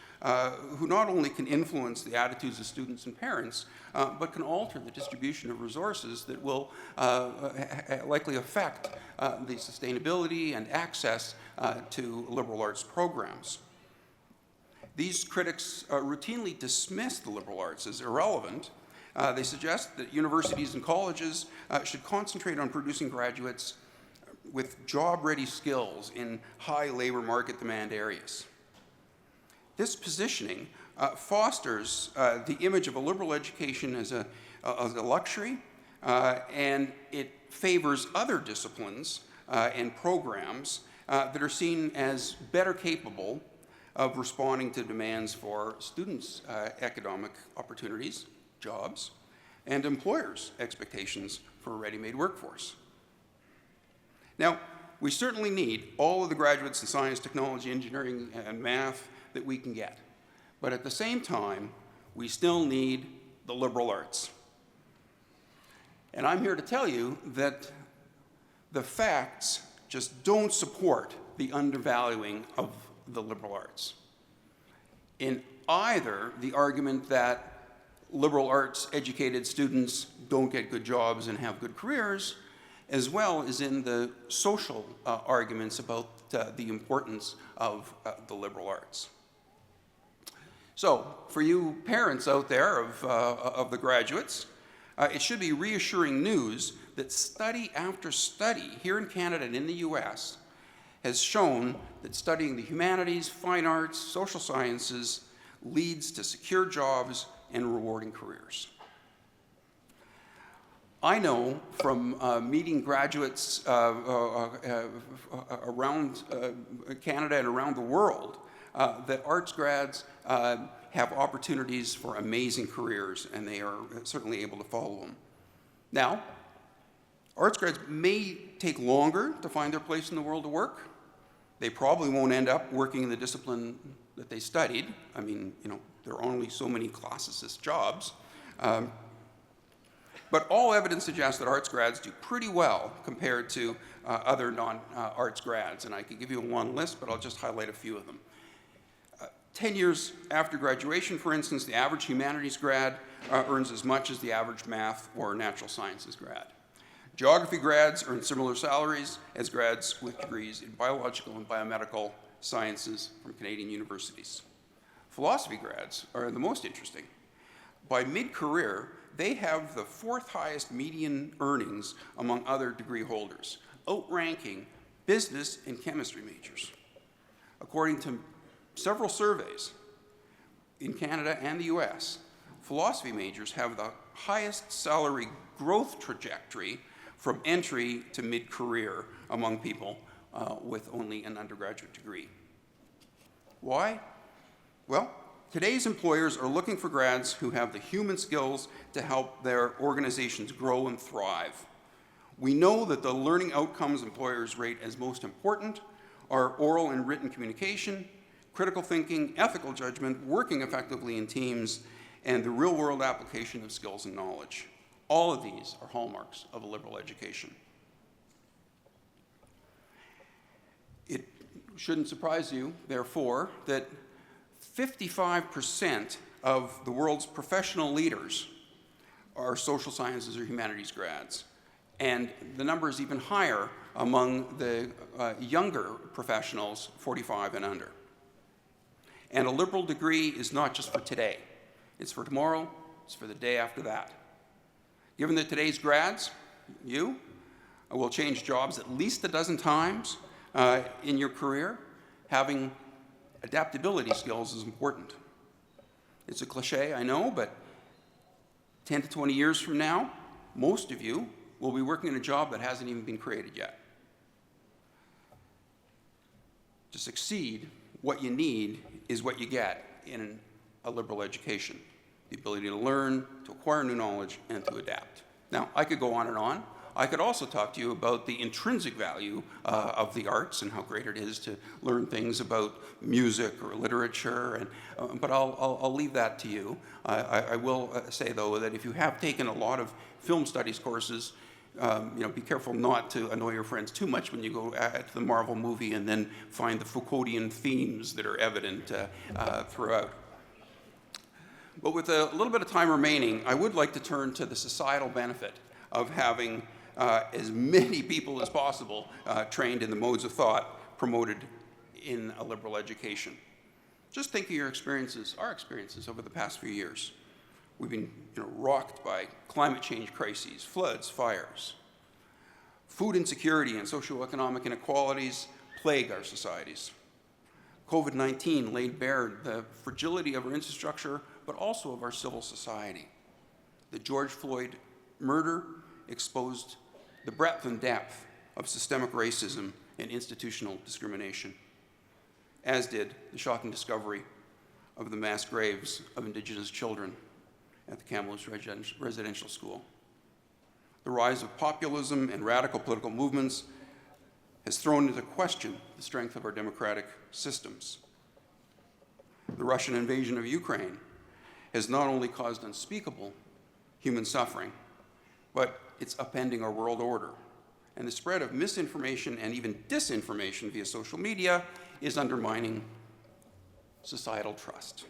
Speaker 3: who not only can influence the attitudes of students and parents, but can alter the distribution of resources that will likely affect the sustainability and access to liberal arts programs. These critics routinely dismiss the liberal arts as irrelevant. They suggest that universities and colleges should concentrate on producing graduates with job-ready skills in high labor market demand areas. This positioning fosters the image of a liberal education as a luxury, and it favors other disciplines and programs that are seen as better capable of responding to demands for students' economic opportunities, jobs, and employers' expectations for a ready-made workforce. Now, we certainly need all of the graduates in science, technology, engineering, and math that we can get. But at the same time, we still need the liberal arts. And I'm here to tell you that the facts just don't support the undervaluing of the liberal arts. In either the argument that liberal arts educated students don't get good jobs and have good careers, as well as in the social arguments about the importance of the liberal arts. So, for you parents out there of the graduates, it should be reassuring news that study after study here in Canada and in the US has shown that studying the humanities, fine arts, social sciences leads to secure jobs and rewarding careers. I know from meeting graduates around Canada and around the world that arts grads have opportunities for amazing careers, and they are certainly able to follow them. Now, arts grads may take longer to find their place in the world of work. They probably won't end up working in the discipline that they studied. I mean, there are only so many classicist jobs. But all evidence suggests that arts grads do pretty well compared to other non-arts grads. And I could give you a long list, but I'll just highlight a few of them. 10 years after graduation, for instance, the average humanities grad earns as much as the average math or natural sciences grad. Geography grads earn similar salaries as grads with degrees in biological and biomedical sciences from Canadian universities. Philosophy grads are the most interesting. By mid-career, they have the 4th highest median earnings among other degree holders, outranking business and chemistry majors. According to several surveys in Canada and the US, philosophy majors have the highest salary growth trajectory from entry to mid-career among people with only an undergraduate degree. Why? Well, today's employers are looking for grads who have the human skills to help their organizations grow and thrive. We know that the learning outcomes employers rate as most important are oral and written communication, critical thinking, ethical judgment, working effectively in teams, and the real-world application of skills and knowledge. All of these are hallmarks of a liberal education. It shouldn't surprise you, therefore, that 55% of the world's professional leaders are social sciences or humanities grads. And the number is even higher among the younger professionals, 45 and under. And a liberal degree is not just for today. It's for tomorrow, it's for the day after that. Given that today's grads, you, will change jobs at least a dozen times in your career, having adaptability skills is important. It's a cliche, I know, but 10 to 20 years from now, most of you will be working in a job that hasn't even been created yet. To succeed, what you need is what you get in a liberal education: the ability to learn, to acquire new knowledge, and to adapt. Now, I could go on and on. I could also talk to you about the intrinsic value of the arts and how great it is to learn things about music or literature, but I'll leave that to you. I will say, though, that if you have taken a lot of film studies courses, be careful not to annoy your friends too much when you go to the Marvel movie and then find the Foucauldian themes that are evident throughout. But with a little bit of time remaining, I would like to turn to the societal benefit of having as many people as possible trained in the modes of thought promoted in a liberal education. Just think of your experiences, our experiences over the past few years. We've been rocked by climate change crises, floods, fires. Food insecurity and socioeconomic inequalities plague our societies. COVID-19 laid bare the fragility of our infrastructure, but also of our civil society. The George Floyd murder exposed the breadth and depth of systemic racism and institutional discrimination, as did the shocking discovery of the mass graves of Indigenous children at the Kamloops Residential School. The rise of populism and radical political movements has thrown into question the strength of our democratic systems. The Russian invasion of Ukraine has not only caused unspeakable human suffering, but it's upending our world order. And the spread of misinformation and even disinformation via social media is undermining societal trust.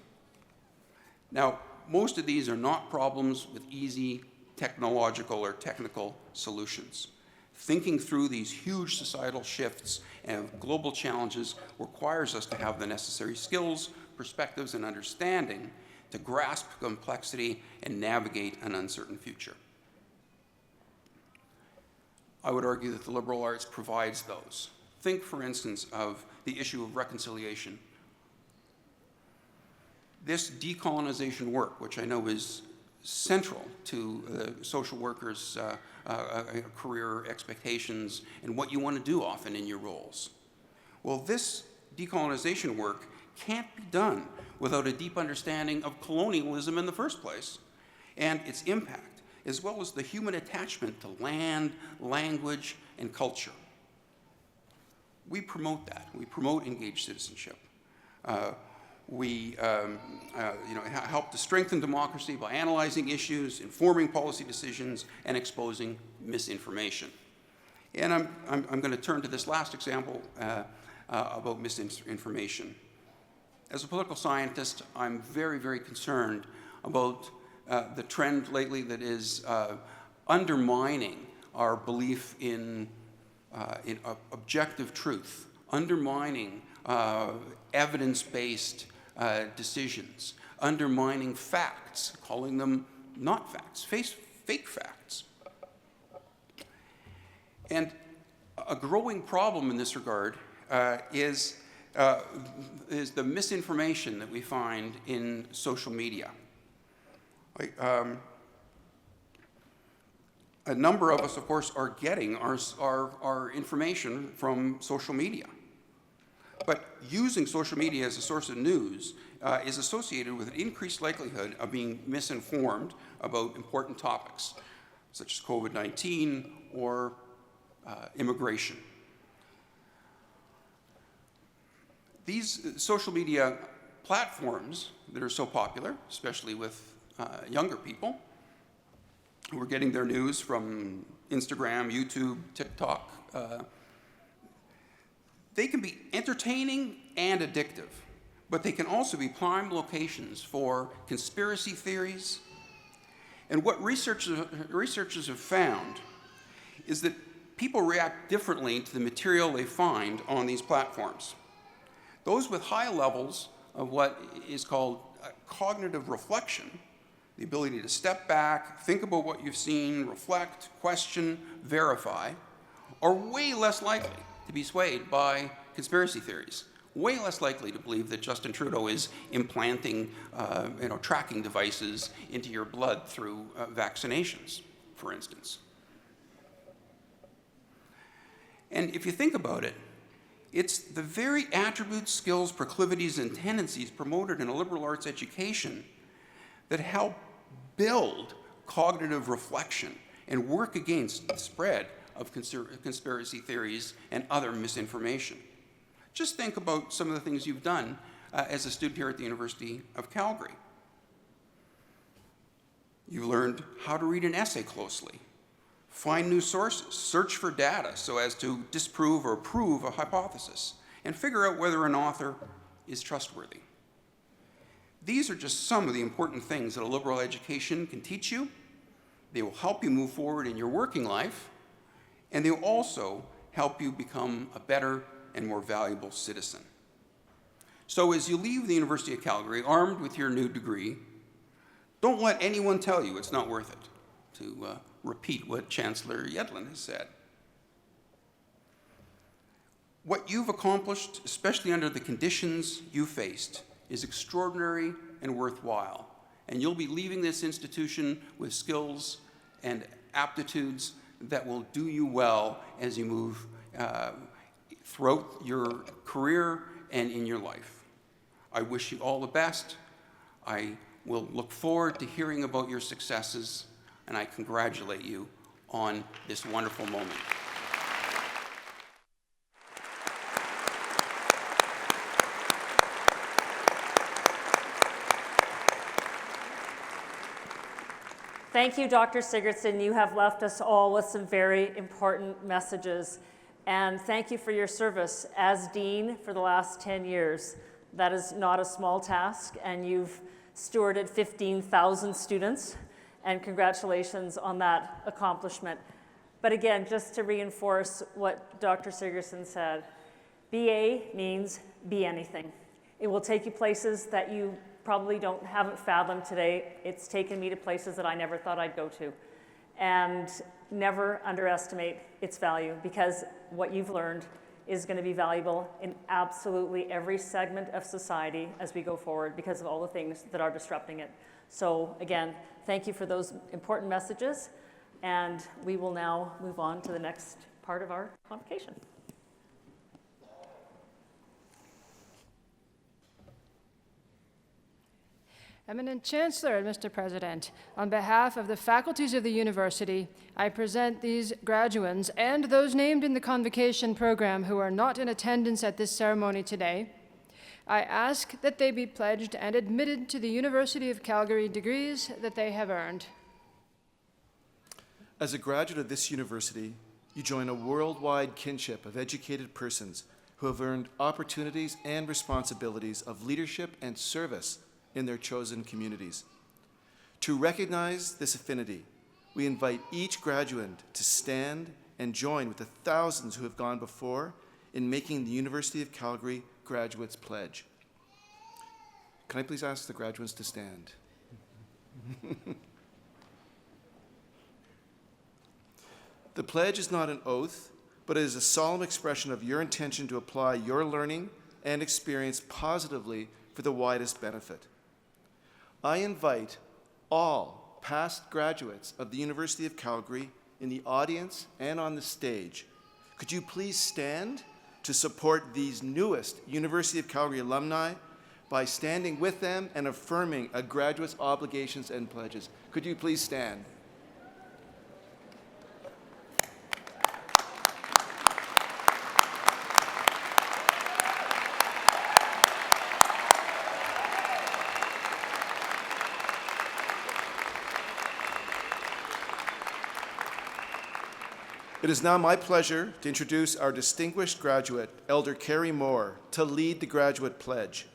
Speaker 3: Now, most of these are not problems with easy technological or technical solutions. Thinking through these huge societal shifts and global challenges requires us to have the necessary skills, perspectives, and understanding to grasp complexity and navigate an uncertain future. I would argue that the liberal arts provides those. Think, for instance, of the issue of reconciliation. This decolonization work, which I know is central to the social workers' career expectations and what you want to do often in your roles. Well, this decolonization work can't be done without a deep understanding of colonialism in the first place and its impact, as well as the human attachment to land, language, and culture. We promote that. We promote engaged citizenship. We help to strengthen democracy by analyzing issues, informing policy decisions, and exposing misinformation. And I'm going to turn to this last example about misinformation. As a political scientist, I'm very, very concerned about the trend lately that is undermining our belief in objective truth, undermining evidence-based decisions, undermining facts, calling them not facts, fake facts. And a growing problem in this regard is the misinformation that we find in social media. A number of us, of course, are getting our information from social media. But using social media as a source of news is associated with an increased likelihood of being misinformed about important topics, such as COVID-19 or immigration. These social media platforms that are so popular, especially with younger people, who are getting their news from Instagram, YouTube, TikTok, they can be entertaining and addictive, but they can also be prime locations for conspiracy theories. And what researchers have found is that people react differently to the material they find on these platforms. Those with high levels of what is called cognitive reflection, the ability to step back, think about what you've seen, reflect, question, verify, are way less likely to be swayed by conspiracy theories, way less likely to believe that Justin Trudeau is implanting tracking devices into your blood through vaccinations, for instance. And if you think about it, it's the very attributes, skills, proclivities, and tendencies promoted in a liberal arts education that help build cognitive reflection and work against the spread of conspiracy theories and other misinformation. Just think about some of the things you've done as a student here at the University of Calgary. You learned how to read an essay closely, find new sources, search for data so as to disprove or prove a hypothesis, and figure out whether an author is trustworthy. These are just some of the important things that a liberal education can teach you. They will help you move forward in your working life, and they will also help you become a better and more valuable citizen. So as you leave the University of Calgary armed with your new degree, don't let anyone tell you it's not worth it, to repeat what Chancellor Yedlin has said. What you've accomplished, especially under the conditions you faced, is extraordinary and worthwhile. And you'll be leaving this institution with skills and aptitudes that will do you well as you move throughout your career and in your life. I wish you all the best. I will look forward to hearing about your successes, and I congratulate you on this wonderful moment.
Speaker 1: Thank you, Dr. Sigurdsson. You have left us all with some very important messages. And thank you for your service as Dean for the last 10 years. That is not a small task, and you've stewarded 15,000 students, and congratulations on that accomplishment. But again, just to reinforce what Dr. Sigurdsson said, BA means be anything. It will take you places that you probably haven't fathomed today. It's taken me to places that I never thought I'd go to. And never underestimate its value, because what you've learned is going to be valuable in absolutely every segment of society as we go forward because of all the things that are disrupting it. So again, thank you for those important messages, and we will now move on to the next part of our convocation.
Speaker 4: Eminent Chancellor, Mr. President, on behalf of the faculties of the university, I present these graduands and those named in the Convocation program who are not in attendance at this ceremony today. I ask that they be pledged and admitted to the University of Calgary degrees that they have earned.
Speaker 2: As a graduate of this university, you join a worldwide kinship of educated persons who have earned opportunities and responsibilities of leadership and service in their chosen communities. To recognize this affinity, we invite each graduand to stand and join with the thousands who have gone before in making the University of Calgary Graduates Pledge. Can I please ask the graduates to stand? The pledge is not an oath, but it is a solemn expression of your intention to apply your learning and experience positively for the widest benefit. I invite all past graduates of the University of Calgary in the audience and on the stage. Could you please stand to support these newest University of Calgary alumni by standing with them and affirming a graduate's obligations and pledges? Could you please stand? It is now my pleasure to introduce our distinguished graduate, Elder Carrie Moore, to lead the graduate pledge.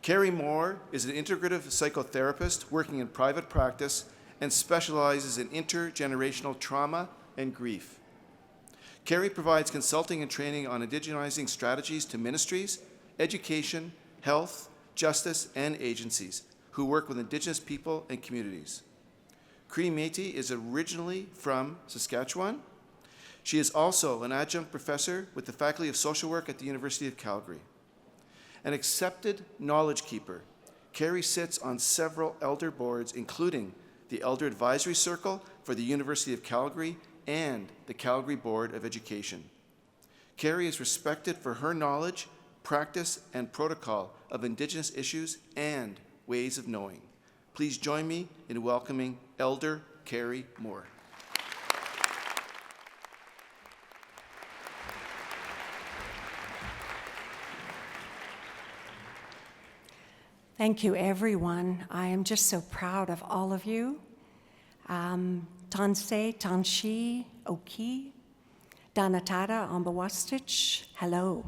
Speaker 2: Carrie Moore is an integrative psychotherapist working in private practice and specializes in intergenerational trauma and grief. Carrie provides consulting and training on indigenizing strategies to ministries, education, health, justice, and agencies who work with Indigenous people and communities. Cree Métis is originally from Saskatchewan. She is also an adjunct professor with the Faculty of Social Work at the University of Calgary. An accepted knowledge keeper, Carrie sits on several elder boards, including the Elder Advisory Circle for the University of Calgary and the Calgary Board of Education. Carrie is respected for her knowledge, practice, and protocol of Indigenous issues and ways of knowing. Please join me in welcoming Elder Carrie Moore.
Speaker 5: Thank you, everyone. I am just so proud of all of you. Tansei, Tanshi, Oki, Danatara, Ambawastich, hello.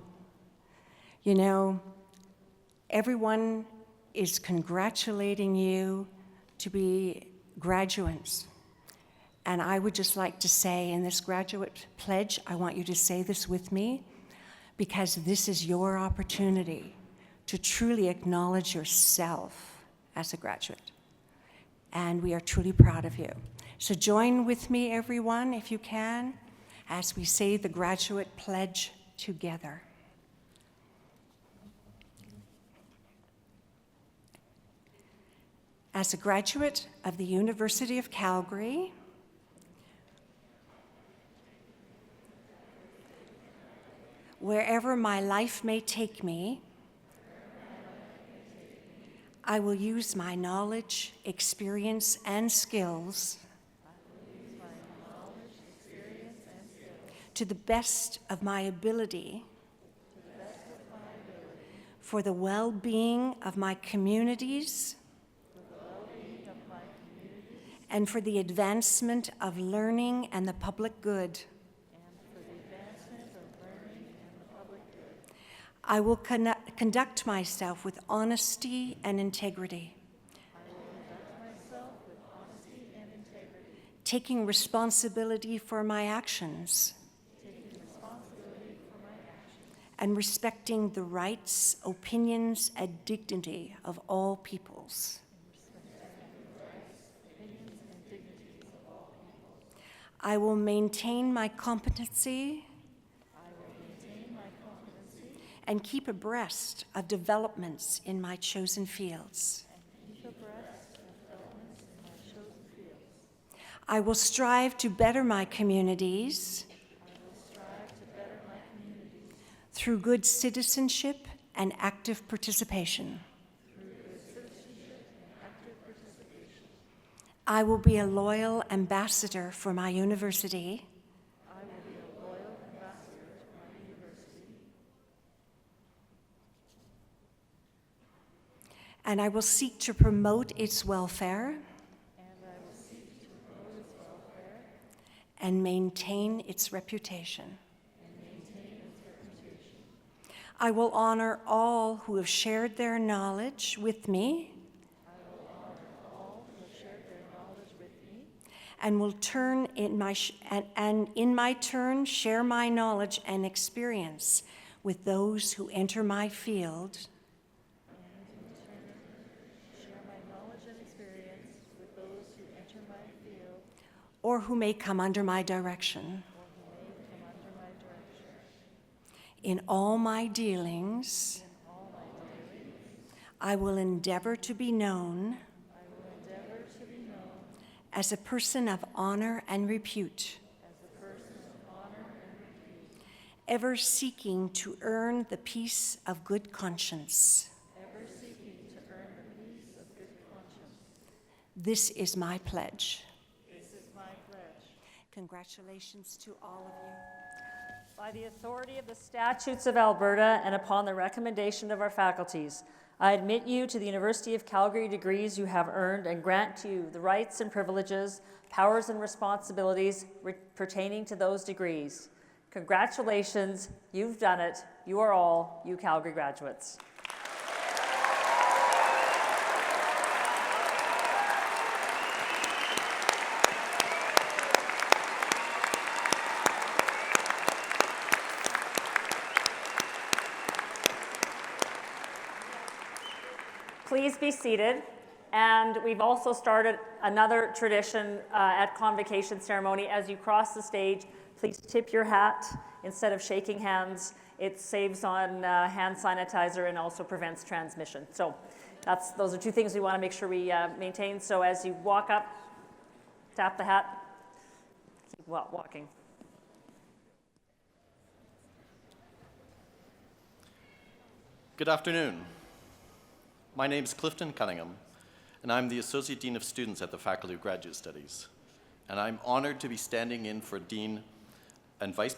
Speaker 5: You know, everyone is congratulating you to be graduates. And I would just like to say in this graduate pledge, I want you to say this with me, because this is your opportunity to truly acknowledge yourself as a graduate. And we are truly proud of you. So join with me, everyone, if you can, as we say the graduate pledge together. As a graduate of the University of Calgary, wherever my life may take me, I will use my knowledge, experience, and skills to the best of my ability for the well-being of my communities and for the advancement of learning and the public good. I will conduct myself with honesty and integrity. Taking responsibility for my actions. And respecting the rights, opinions, and dignity of all peoples. I will maintain my competency and keep abreast of developments in my chosen fields. I will strive to better my communities through good citizenship and active participation. I will be a loyal ambassador for my university. And I will seek to promote its welfare. And maintain its reputation. I will honor all who have shared their knowledge with me. And will in my turn share my knowledge and experience with those who enter my field. Or who may come under my direction. In all my dealings, I will endeavor to be known as a person of honor and repute, ever seeking to earn the peace of good conscience. This is my pledge. Congratulations to all of you.
Speaker 1: By the authority of the statutes of Alberta and upon the recommendation of our faculties, I admit you to the University of Calgary degrees you have earned and grant to you the rights and privileges, powers and responsibilities pertaining to those degrees. Congratulations, you've done it. You are all you Calgary graduates. Please be seated. And we've also started another tradition at Convocation ceremony. As you cross the stage, please tip your hat instead of shaking hands. It saves on hand sanitizer and also prevents transmission. So those are two things we want to make sure we maintain. So as you walk up, tap the hat, keep walking.
Speaker 6: Good afternoon. My name is Clifton Cunningham, and I'm the Associate Dean of Students at the Faculty of Graduate Studies. And I'm honored to be standing in for Dean and Vice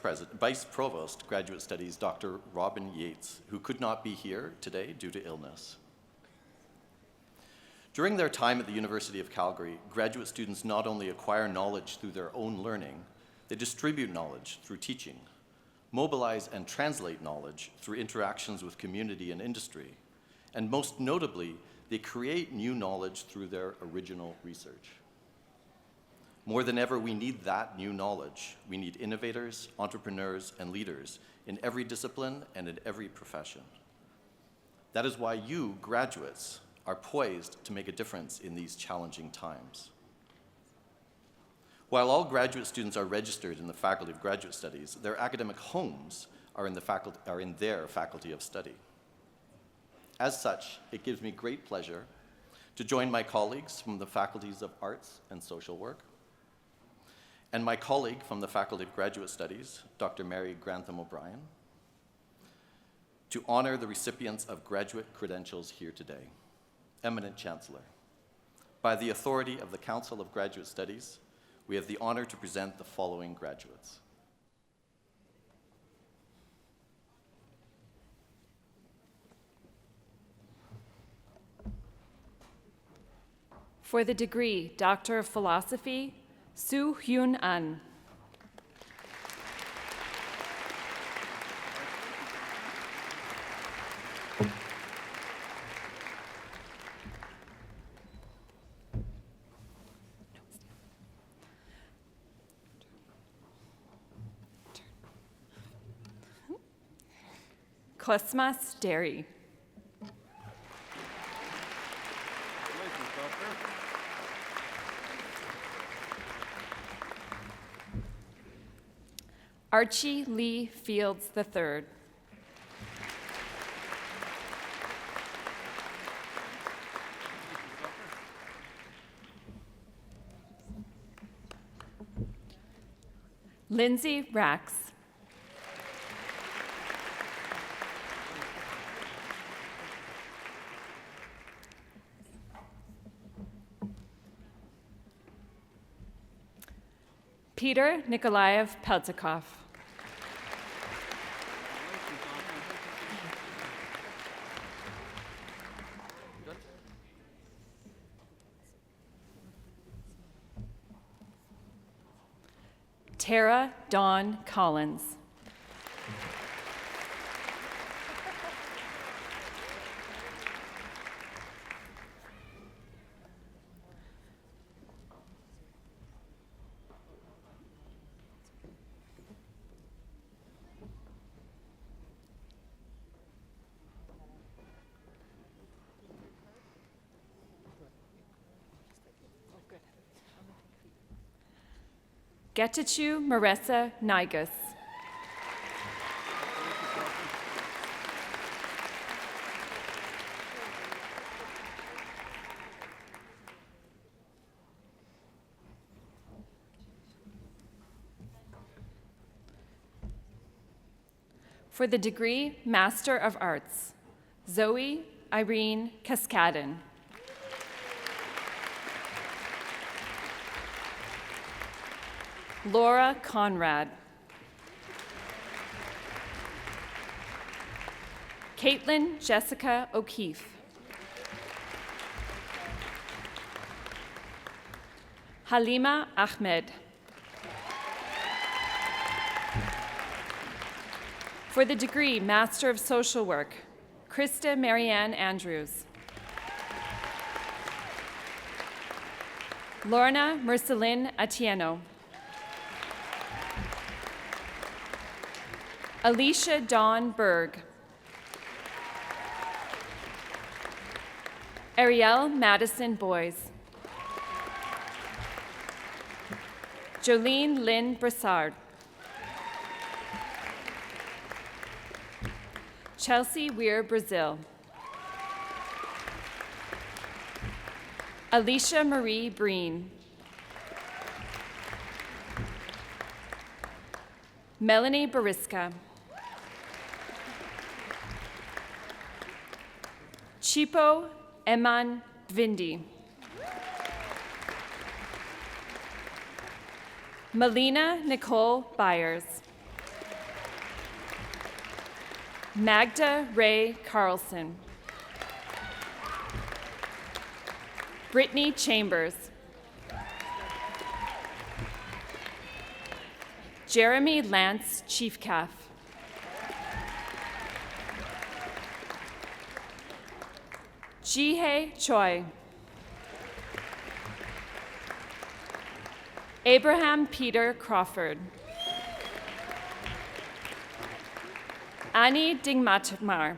Speaker 6: Provost Graduate Studies, Dr. Robin Yates, who could not be here today due to illness. During their time at the University of Calgary, graduate students not only acquire knowledge through their own learning, they distribute knowledge through teaching, mobilize and translate knowledge through interactions with community and industry, and most notably, they create new knowledge through their original research. More than ever, we need that new knowledge. We need innovators, entrepreneurs, and leaders in every discipline and in every profession. That is why you, graduates, are poised to make a difference in these challenging times. While all graduate students are registered in the Faculty of Graduate Studies, their academic homes are in their Faculty of Study. As such, it gives me great pleasure to join my colleagues from the Faculties of Arts and Social Work, and my colleague from the Faculty of Graduate Studies, Dr. Mary Grantham O'Brien, to honor the recipients of graduate credentials here today. Eminent Chancellor, by the authority of the Council of Graduate Studies, we have the honor to present the following graduates.
Speaker 7: For the degree Doctor of Philosophy, Soo Hyun An. Cosmas Derry. Archie Lee Fields III. Lindsay Rax. Peter Nikolaev Peltikov. Tara Dawn Collins. Getachew Marissa Nigus. For the degree Master of Arts, Zoe Irene Kaskadin. Laura Conrad. Caitlin Jessica O'Keefe. Halima Ahmed. For the degree Master of Social Work, Krista Marianne Andrews. Lorna Merceline Atieno. Alicia Dawn Berg. Ariel Madison Boys. Jolene Lynn Brassard. Chelsea Weir Brazil. Alicia Marie Breen. Melanie Bariska. Chipo Eman Dvindi. Melina Nicole Byers. Magda Ray Carlson. Brittany Chambers. Jeremy Lance Chiefcalf. Jihei Choi. Abraham Peter Crawford. Annie Dingmatmar.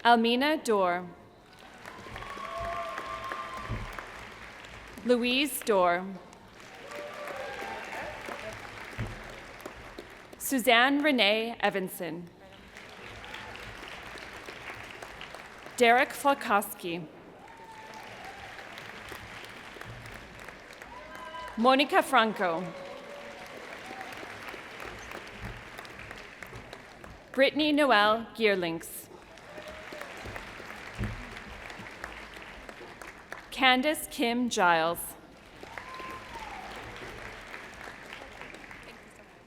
Speaker 7: Almina Dorr. Louise Dorr. Suzanne Renee Evanson. Derek Falkowski. Monica Franco. Brittany Noel Geerlinks. Candace Kim Giles.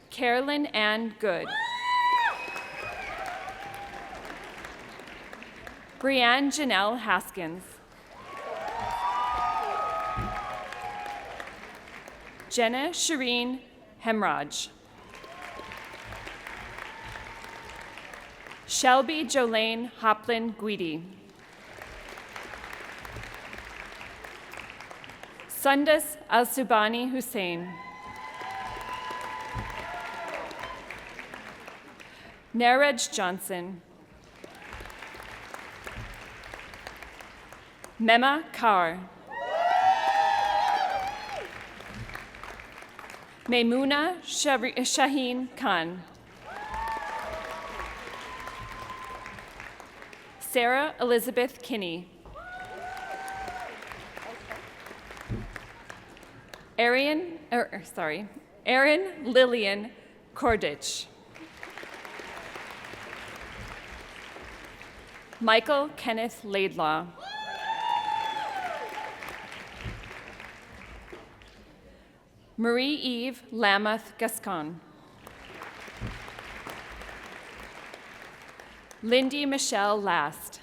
Speaker 7: Carolyn Ann Good. Brianne Janelle Haskins. Jenna Shireen Hemraj. Shelby Jolene Hoplin Guidi. Sundas Al-Subani Hussein. Naraj Johnson. Mema Kaur. Maimuna Shaheen Khan. Sarah Elizabeth Kinney. Erin Lillian Kordich. Michael Kenneth Laidlaw. Marie-Eve Lamoth Gascon. Lindy Michelle Last.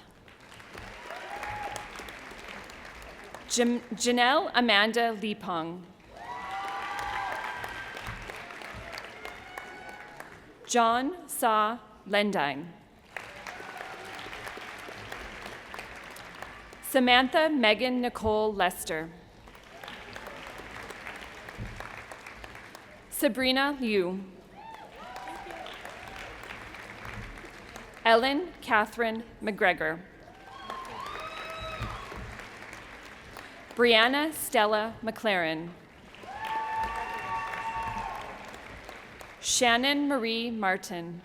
Speaker 7: Janelle Amanda Lipong. John Sa Lendine. Samantha Megan Nicole Lester. Sabrina Liu. Ellen Catherine McGregor. Brianna Stella McLaren. Shannon Marie Martin.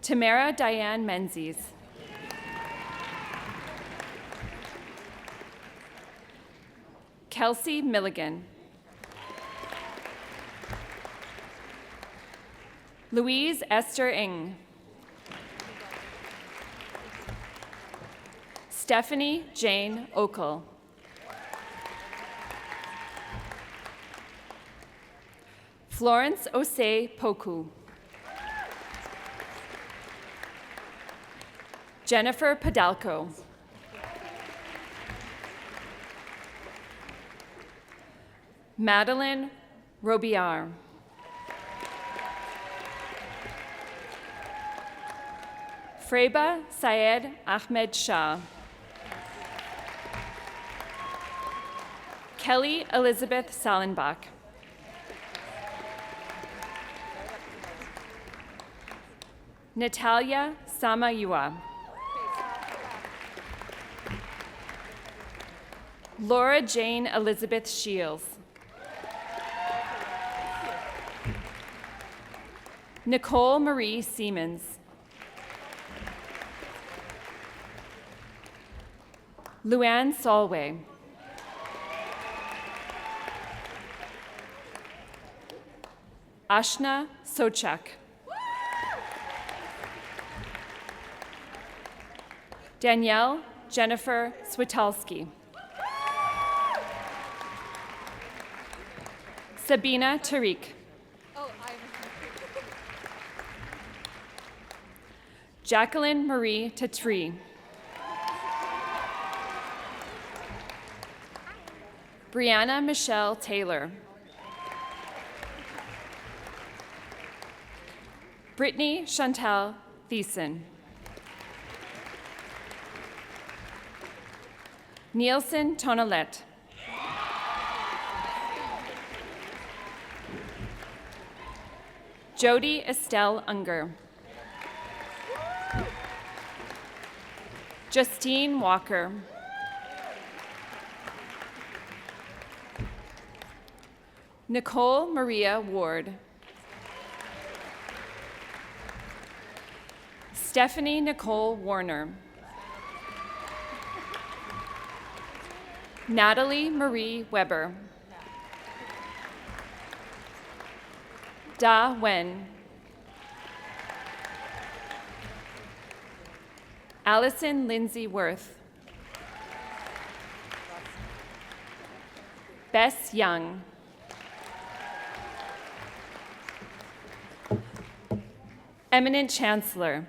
Speaker 7: Tamara Diane Menzies. Kelsey Milligan. Louise Esther Ng. Stephanie Jane Okel. Florence Osei Poku. Jennifer Padalco. Madeline Robillard. Freba Syed Ahmed Shah. Kelly Elizabeth Salenbach. Natalia Samayua. Laura Jane Elizabeth Shields. Nicole Marie Siemens. Luann Solway. Ashna Sochak. Danielle Jennifer Switalski. Sabina Tariq. Jacqueline Marie Tatri. Brianna Michelle Taylor. Brittany Chantal Thiessen. Nielsen Tonalette. Jody Estelle Unger. Justine Walker. Nicole Maria Ward. Stephanie Nicole Warner. Natalie Marie Weber. Da Wen. Allison Lindsay Worth. Bess Young. Eminent Chancellor,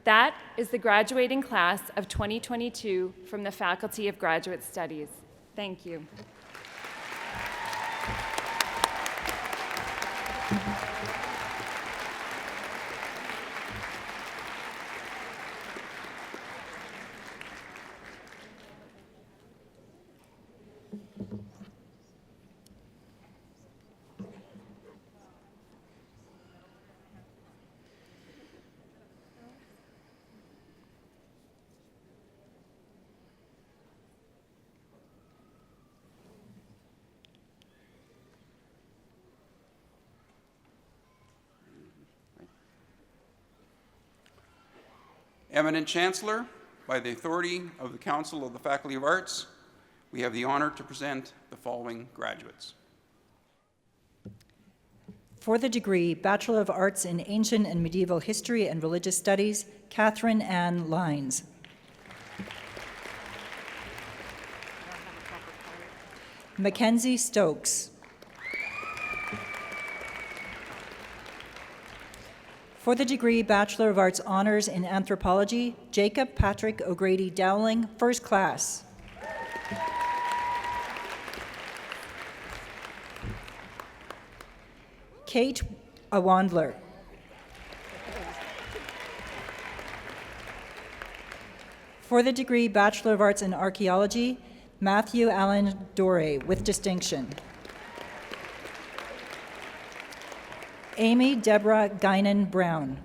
Speaker 7: that is the graduating class of 2022 from the Faculty of Graduate Studies. Thank you.
Speaker 3: Eminent Chancellor, by the authority of the Council of the Faculty of Arts, we have the honor to present the following graduates.
Speaker 8: For the degree Bachelor of Arts in Ancient and Medieval History and Religious Studies, Catherine Ann Lines. Mackenzie Stokes. For the degree Bachelor of Arts Honors in Anthropology, Jacob Patrick O'Grady Dowling, first class. Kate Awandler. For the degree Bachelor of Arts in Archaeology, Matthew Allen Doré with distinction. Amy Deborah Guinan Brown.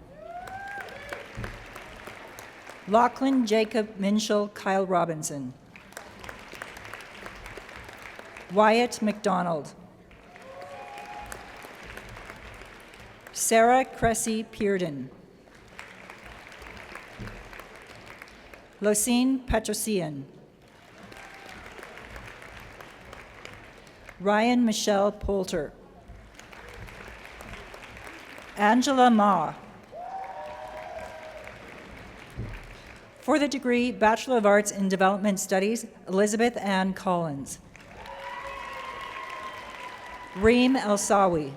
Speaker 8: Lachlan Jacob Minshall Kyle Robinson. Wyatt McDonald. Sarah Cressy Pearden. Losine Petrosian. Ryan Michelle Poulter. Angela Ma. For the degree Bachelor of Arts in Development Studies, Elizabeth Ann Collins. Reem El-Sawi.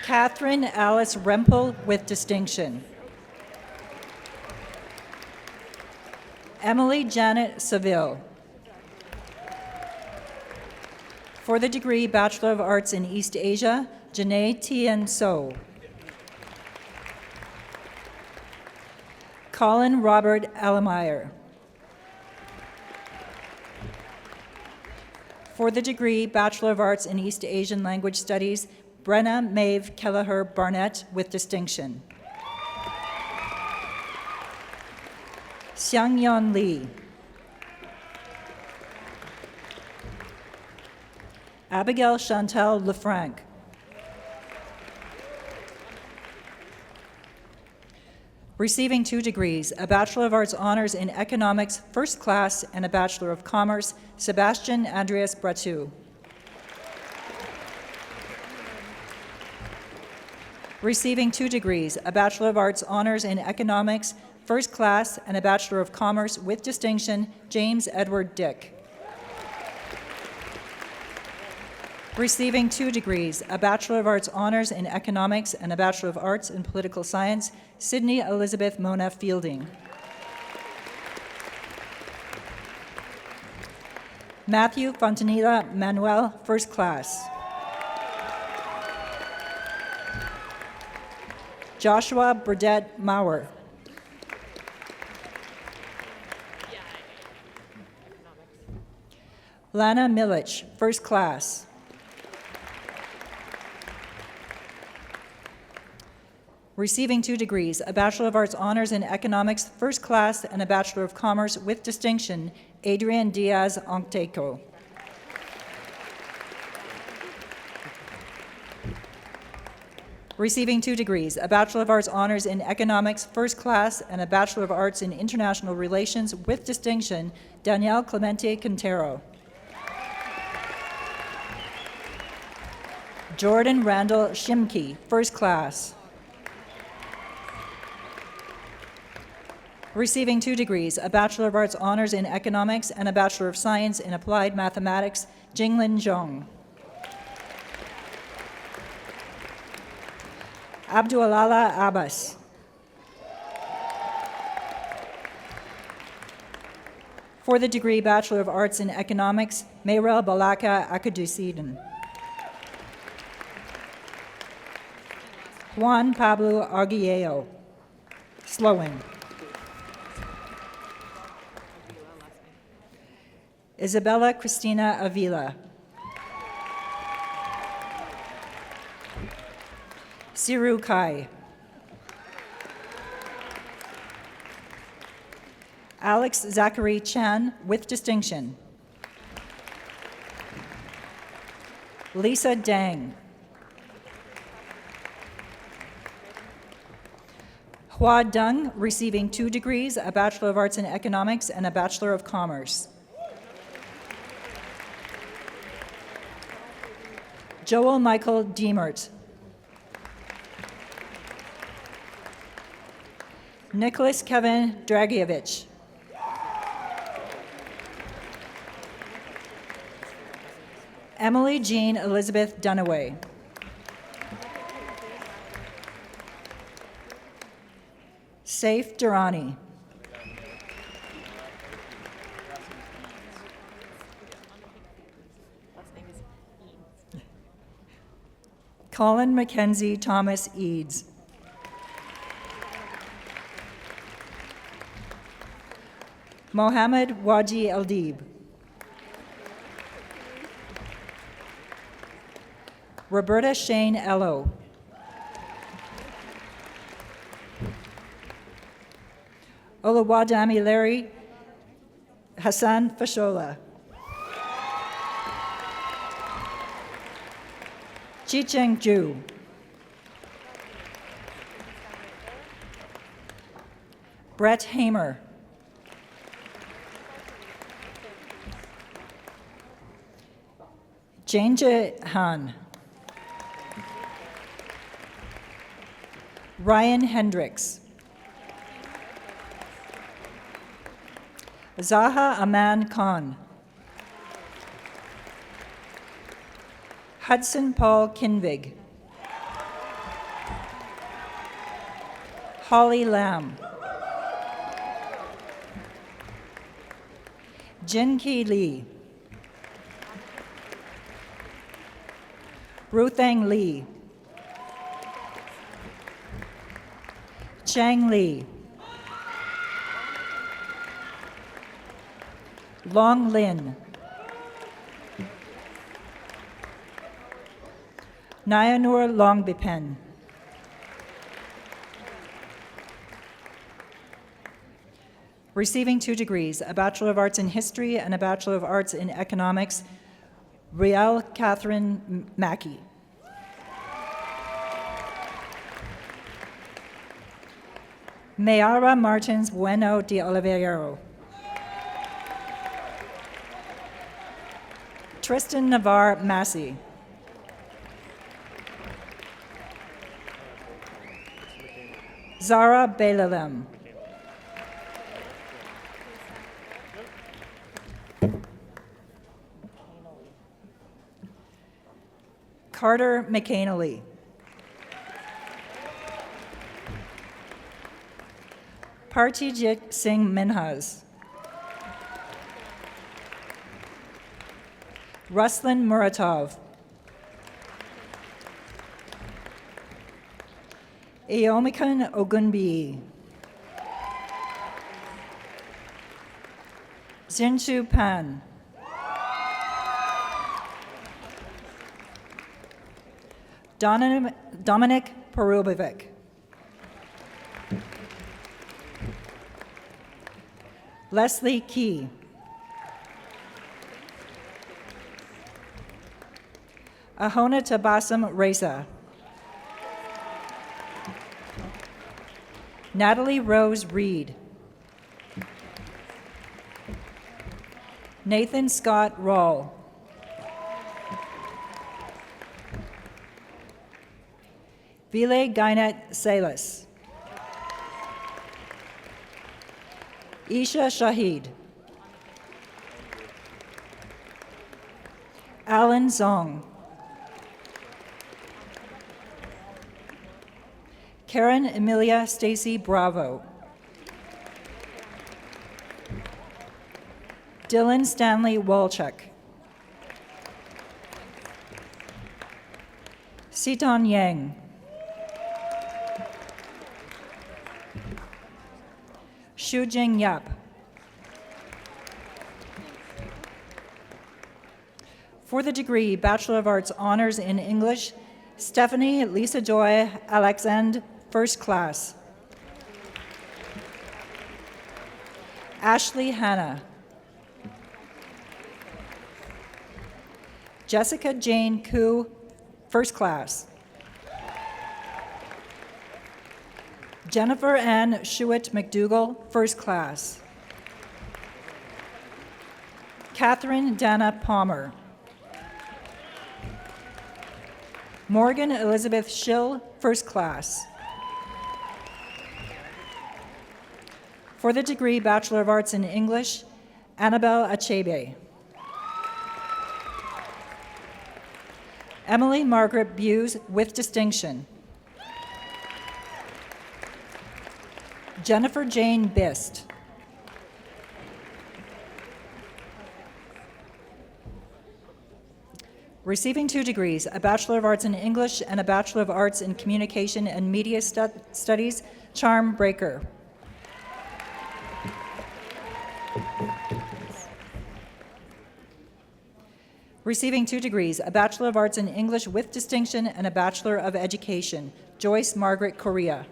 Speaker 8: Catherine Alice Rempel with distinction. Emily Janet Seville. For the degree Bachelor of Arts in East Asia, Janae Tien So. Colin Robert Allemeyer. For the degree Bachelor of Arts in East Asian Language Studies, Brenna Maeve Kelleher Barnett with distinction. Xiangyan Li. Abigail Chantal Lefranc. Receiving 2 degrees, a Bachelor of Arts Honors in Economics, First Class, and a Bachelor of Commerce, Sebastian Andreas Bratu. Receiving 2 degrees, a Bachelor of Arts Honors in Economics, First Class, and a Bachelor of Commerce with distinction, James Edward Dick. Receiving 2 degrees, a Bachelor of Arts Honors in Economics and a Bachelor of Arts in Political Science, Sydney Elizabeth Mona Fielding. Matthew Fontanilla Manuel, First Class. Joshua Burdett Maurer. Lana Milich, First Class. Receiving 2 degrees, a Bachelor of Arts Honors in Economics, First Class, and a Bachelor of Commerce with distinction, Adrian Diaz Onteco. Receiving 2 degrees, a Bachelor of Arts Honors in Economics, First Class, and a Bachelor of Arts in International Relations with distinction, Danielle Clemente Quintero. Jordan Randall Shimke, First Class. Receiving 2 degrees, a Bachelor of Arts Honors in Economics and a Bachelor of Science in Applied Mathematics, Jinglin Zhong. Abdualala Abbas. For the degree Bachelor of Arts in Economics, Meirel Balaka Akadusidin. Juan Pablo Arguello. Sloan. Isabella Cristina Avila. Siru Kai. Alex Zachary Chan with distinction. Lisa Dang. Hua Dung, receiving 2 degrees, a Bachelor of Arts in Economics and a Bachelor of Commerce. Joel Michael Diemert. Nicholas Kevin Dragievich. Emily Jean Elizabeth Dunaway. Saif Durrani. Colin Mackenzie Thomas Eads. Mohammed Waji Eldib. Roberta Shane Ello. Oluwadami Larry Hassan Fashola. Chicheng Ju. Brett Hamer. Jane Han. Ryan Hendricks. Zaha Aman Khan. Hudson Paul Kinvig. Holly Lamb. Jin Ki Lee. Ruthang Lee. Chang Lee. Long Lin. Nayanur Longbipen. Receiving 2 degrees, a Bachelor of Arts in History and a Bachelor of Arts in Economics, Riel Catherine Mackey. Mayara Martins Bueno de Oliveira. Tristan Navarre Massey. Zara Belalem. Carter McCanely. Partijit Singh Minhas. Ruslan Muratov. Eomikun Ogunbi. Zinshu Pan. Dominic Perubovic. Leslie Key. Ahona Tabasum Reza. Natalie Rose Reed. Nathan Scott Rawle. Vile Gainet Salas. Isha Shahid. Alan Zong. Karen Emilia Stacy Bravo. Dylan Stanley Walchuk. Siton Yang. Shujing Yap. For the degree Bachelor of Arts Honors in English, Stephanie Lisa Joy Alexand, First Class. Ashley Hanna. Jessica Jane Koo, First Class. Jennifer Ann Shuitt McDougall, First Class. Catherine Dana Palmer. Morgan Elizabeth Schill, First Class. For the degree Bachelor of Arts in English, Annabelle Achebe. Emily Margaret Buse with distinction. Jennifer Jane Bist. Receiving 2 degrees, a Bachelor of Arts in English and a Bachelor of Arts in Communication and Media Studies, Charm Breaker. Receiving 2 degrees, a Bachelor of Arts in English with distinction and a Bachelor of Education, Joyce Margaret Correa.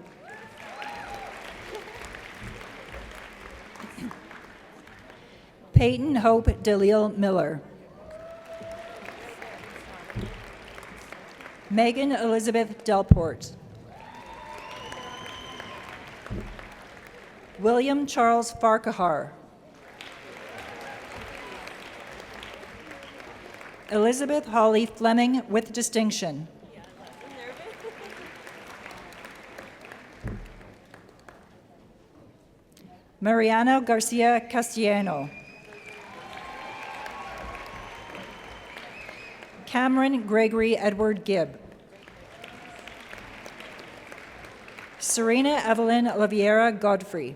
Speaker 8: Peyton Hope DeLille Miller. Megan Elizabeth Delport. William Charles Farquhar. Elizabeth Holly Fleming with distinction. Mariano Garcia Castellano. Cameron Gregory Edward Gibb. Serena Evelyn Oliveira Godfrey.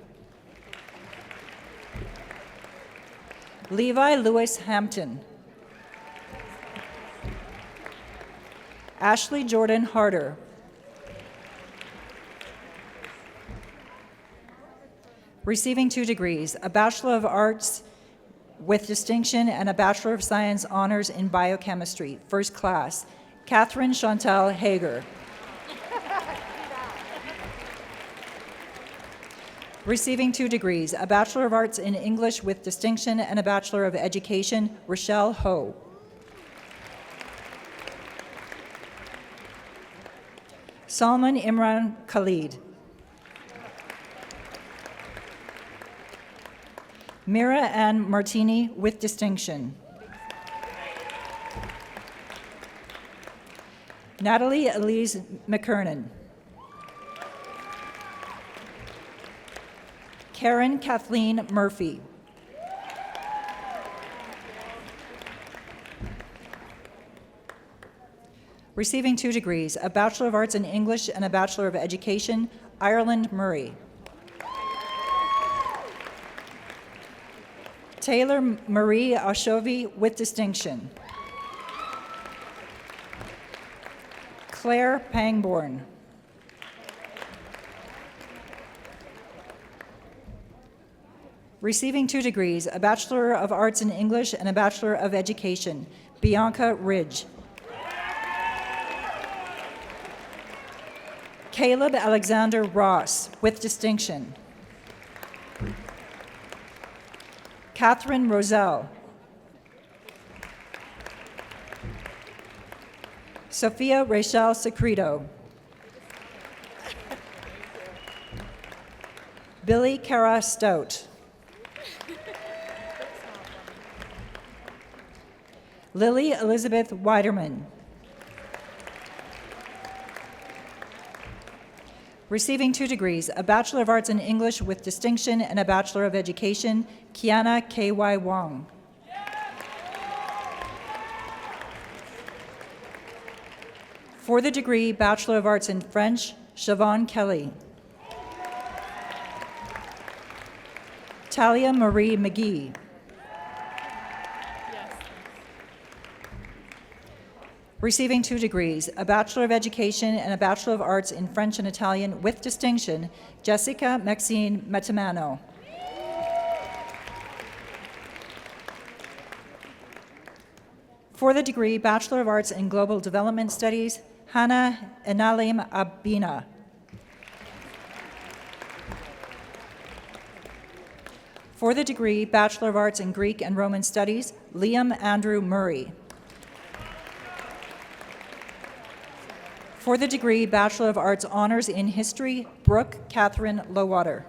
Speaker 8: Levi Lewis Hampton. Ashley Jordan Harder. Receiving 2 degrees, a Bachelor of Arts with distinction and a Bachelor of Science honors in biochemistry, first class, Catherine Chantal Hager. Receiving 2 degrees, a Bachelor of Arts in English with distinction and a Bachelor of Education, Rochelle Ho. Salman Imran Khalid. Mira Ann Martini with distinction. Natalie Elise McKernan. Karen Kathleen Murphy. Receiving 2 degrees, a Bachelor of Arts in English and a Bachelor of Education, Ireland Murray. Taylor Marie Oshovi with distinction. Claire Pangborn. Receiving 2 degrees, a Bachelor of Arts in English and a Bachelor of Education, Bianca Ridge. Caleb Alexander Ross with distinction. Catherine Roselle. Sophia Rachel Secreto. Billy Cara Stout. Lily Elizabeth Weiderman. Receiving 2 degrees, a Bachelor of Arts in English with distinction and a Bachelor of Education, Kiana K.Y. Wong. For the degree Bachelor of Arts in French, Siobhan Kelly. Talia Marie McGee. Receiving 2 degrees, a Bachelor of Education and a Bachelor of Arts in French and Italian with distinction, Jessica Maxine Metamano. For the degree Bachelor of Arts in Global Development Studies, Hannah Enalim Abina. For the degree Bachelor of Arts in Greek and Roman Studies, Liam Andrew Murray. For the degree Bachelor of Arts Honors in History, Brooke Catherine Lowater.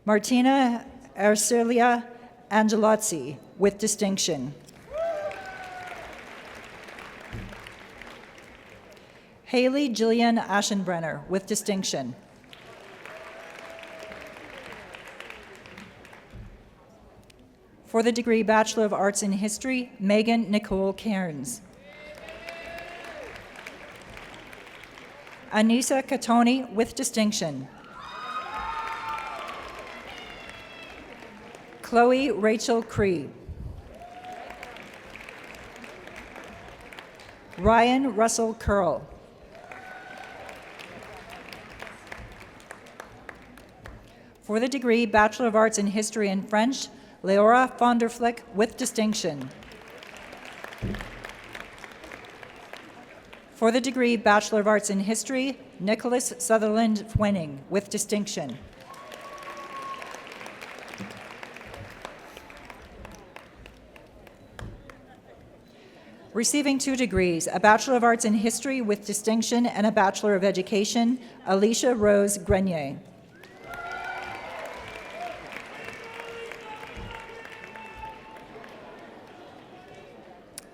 Speaker 8: Martina Ercilia Angelozzi with distinction. Haley Jillian Aschenbrenner with distinction. For the degree Bachelor of Arts in History, Megan Nicole Cairns. Anissa Katoni with distinction. Chloe Rachel Cree. Ryan Russell Curl. For the degree Bachelor of Arts in History and French, Leora Fonderflick with distinction. For the degree Bachelor of Arts in History, Nicholas Sutherland Fwenning with distinction. Receiving 2 degrees, a Bachelor of Arts in History with distinction and a Bachelor of Education, Alicia Rose Grenier.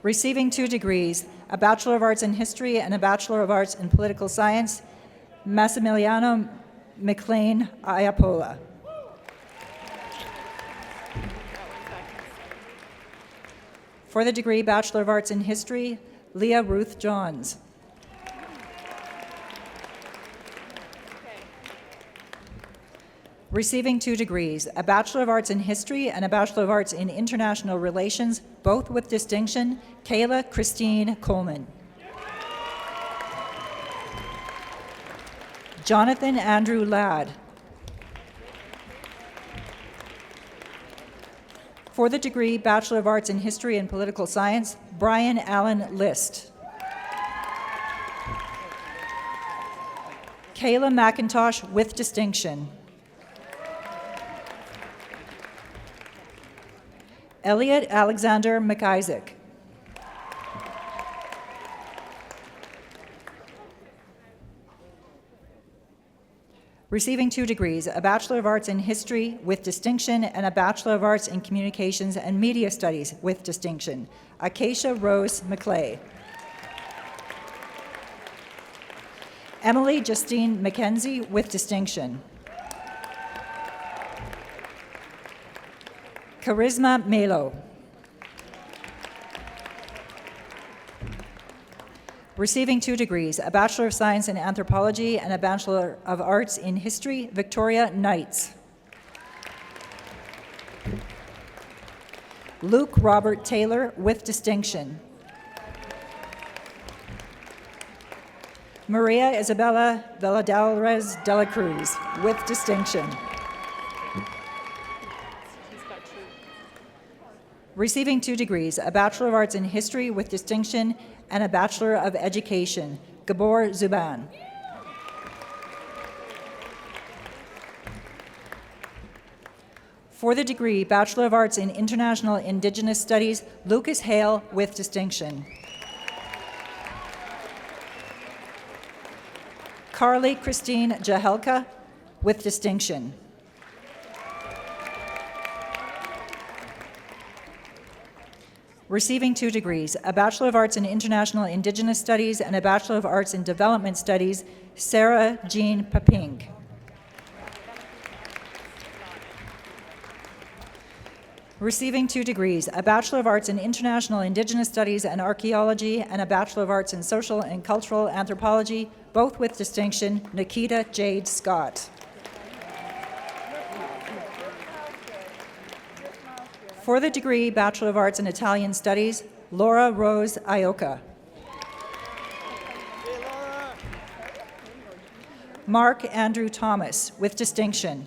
Speaker 8: Receiving 2 degrees, a Bachelor of Arts in History and a Bachelor of Arts in Political Science, Massimiliano McLean Iapola. For the degree Bachelor of Arts in History, Leah Ruth Johns. Receiving 2 degrees, a Bachelor of Arts in History and a Bachelor of Arts in International Relations, both with distinction, Kayla Christine Coleman. Jonathan Andrew Ladd. For the degree Bachelor of Arts in History and Political Science, Brian Allen List. Kayla McIntosh with distinction. Elliot Alexander McIsaac. Receiving 2 degrees, a Bachelor of Arts in History with distinction and a Bachelor of Arts in Communications and Media Studies with distinction, Acacia Rose McClay. Emily Justine McKenzie with distinction. Charisma Melo. Receiving 2 degrees, a Bachelor of Science in Anthropology and a Bachelor of Arts in History, Victoria Knights. Luke Robert Taylor with distinction. Maria Isabella Valladolid de la Cruz with distinction. Receiving 2 degrees, a Bachelor of Arts in History with distinction and a Bachelor of Education, Gabor Zuban. For the degree Bachelor of Arts in International Indigenous Studies, Lucas Hale with distinction. Carly Christine Jahelka with distinction. Receiving 2 degrees, a Bachelor of Arts in International Indigenous Studies and a Bachelor of Arts in Development Studies, Sarah Jean Paping. Receiving 2 degrees, a Bachelor of Arts in International Indigenous Studies and Archaeology and a Bachelor of Arts in Social and Cultural Anthropology, both with distinction, Nikita Jade Scott. For the degree Bachelor of Arts in Italian Studies, Laura Rose Ioka. Mark Andrew Thomas with distinction.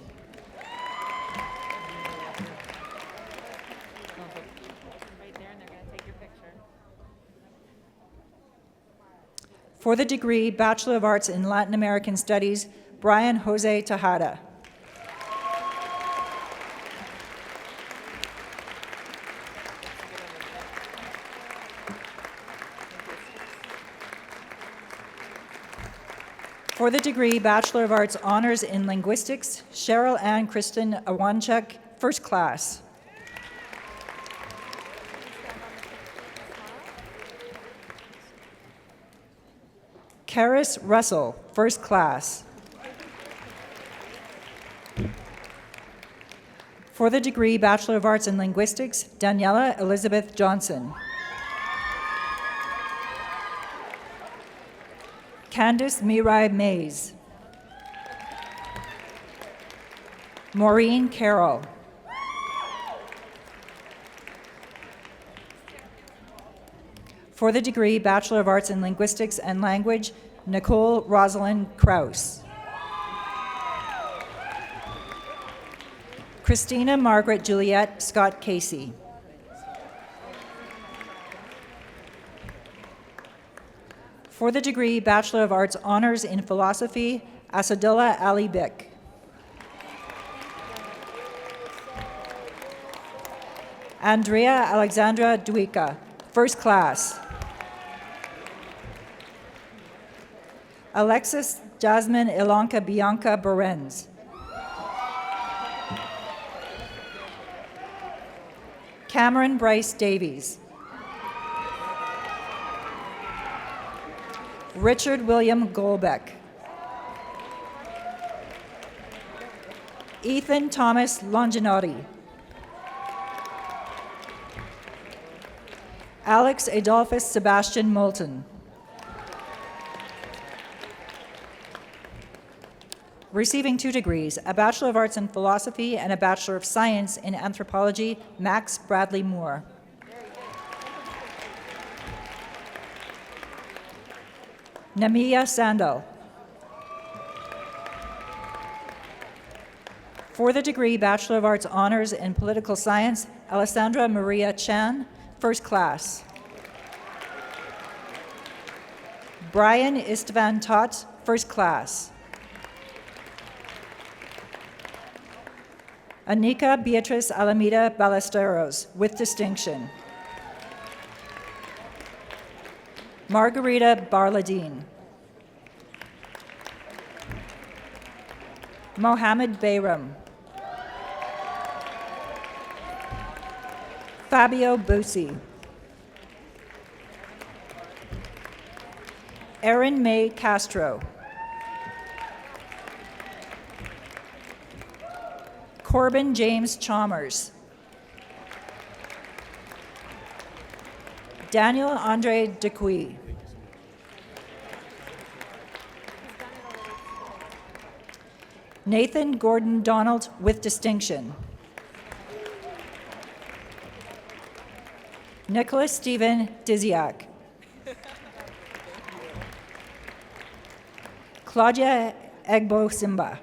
Speaker 8: For the degree Bachelor of Arts in Latin American Studies, Brian Jose Tejada. For the degree Bachelor of Arts Honors in Linguistics, Cheryl Ann Kristen Awanchuk, first class. Karis Russell, first class. For the degree Bachelor of Arts in Linguistics, Daniela Elizabeth Johnson. Candice Mirai Mays. Maureen Carroll. For the degree Bachelor of Arts in Linguistics and Language, Nicole Rosalind Kraus. Christina Margaret Juliet Scott Casey. For the degree Bachelor of Arts Honors in Philosophy, Asadullah Ali Bik. Andrea Alexandra Duica, First Class. Alexis Jasmine Ilanka Bianca Berenz. Cameron Bryce Davies. Richard William Golbeck. Ethan Thomas Longinotti. Alex Adolphus Sebastian Moulton. Receiving 2 degrees, a Bachelor of Arts in Philosophy and a Bachelor of Science in Anthropology, Max Bradley Moore. Namiya Sandal. For the degree Bachelor of Arts Honors in Political Science, Alessandra Maria Chan, First Class. Brian Istvan Tot, First Class. Anika Beatrice Alameda Ballesteros, with distinction. Margarita Barladine. Mohammed Bayram. Fabio Busi. Erin May Castro. Corbin James Chalmers. Daniel Andre Decuy. Nathan Gordon Donald, with distinction. Nicholas Stephen Diziak. Claudia Egbo Simba.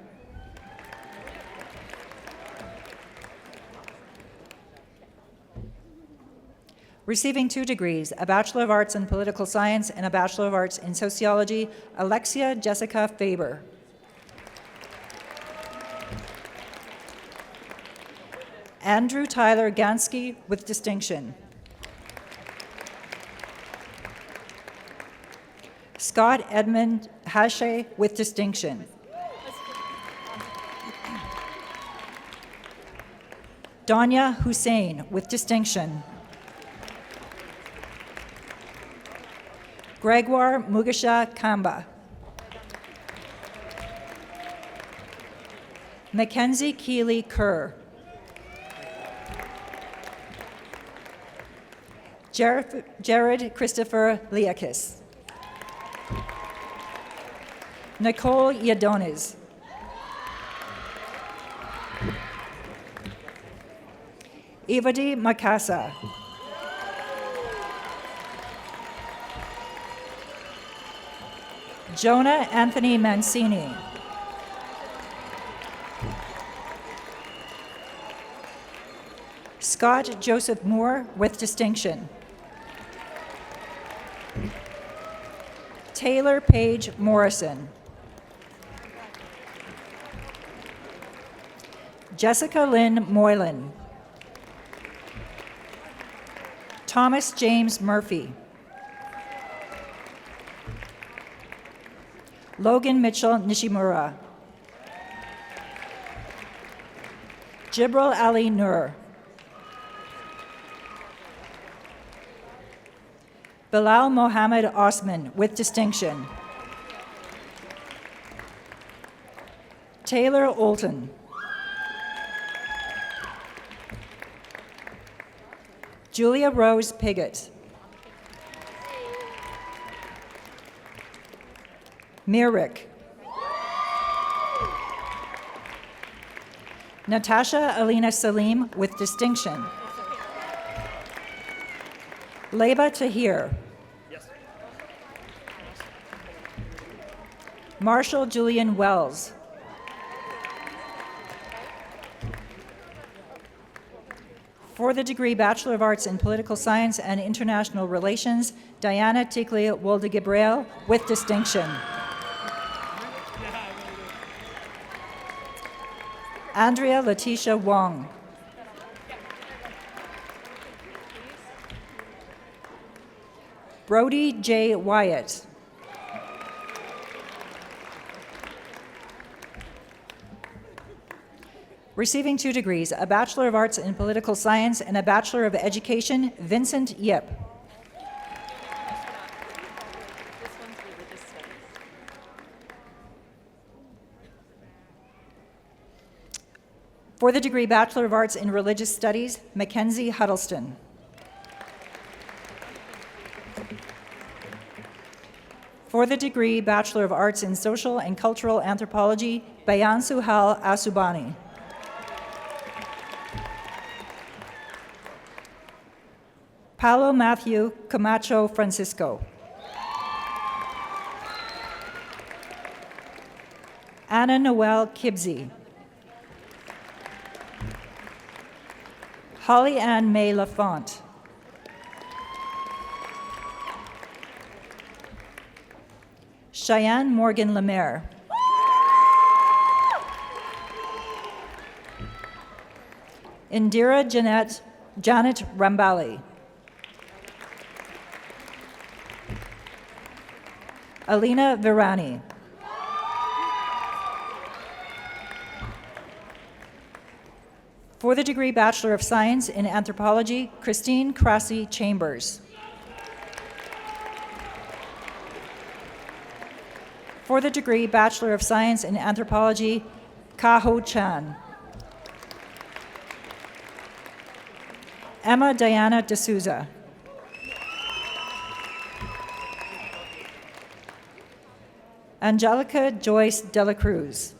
Speaker 8: Receiving 2 degrees, a Bachelor of Arts in Political Science and a Bachelor of Arts in Sociology, Alexia Jessica Faber. Andrew Tyler Gansky, with distinction. Scott Edmund Hashe, with distinction. Danya Hussein, with distinction. Gregoire Mugisha Kamba. Mackenzie Keeley Kerr. Jared Christopher Liakis. Nicole Yadones. Evadi Makasa. Jonah Anthony Mancini. Scott Joseph Moore, with distinction. Taylor Page Morrison. Jessica Lynn Moylan. Thomas James Murphy. Logan Mitchell Nishimura. Jibril Ali Nur. Bilal Mohammed Osman, with distinction. Taylor Olton. Julia Rose Piggott. Mirrick. Natasha Alina Salim with distinction. Leba Tahir. Marshall Julian Wells. For the degree Bachelor of Arts in Political Science and International Relations, Diana Tikli Wolde-Gabriel with distinction. Andrea Letitia Wong. Brody J. Wyatt. Receiving 2 degrees, a Bachelor of Arts in Political Science and a Bachelor of Education, Vincent Yip. For the degree Bachelor of Arts in Religious Studies, Mackenzie Huddleston. For the degree Bachelor of Arts in Social and Cultural Anthropology, Bayan Suhal Asubani. Paulo Matthew Camacho Francisco. Anna Noel Kibsey. Holly Ann May Lafont. Cheyenne Morgan Lemaire. Indira Janet Rambali. Alina Virani. For the degree Bachelor of Science in Anthropology, Christine Crassi Chambers. For the degree Bachelor of Science in Anthropology, Kaho Chan. Emma Diana D'Souza. Angelica Joyce Dela Cruz.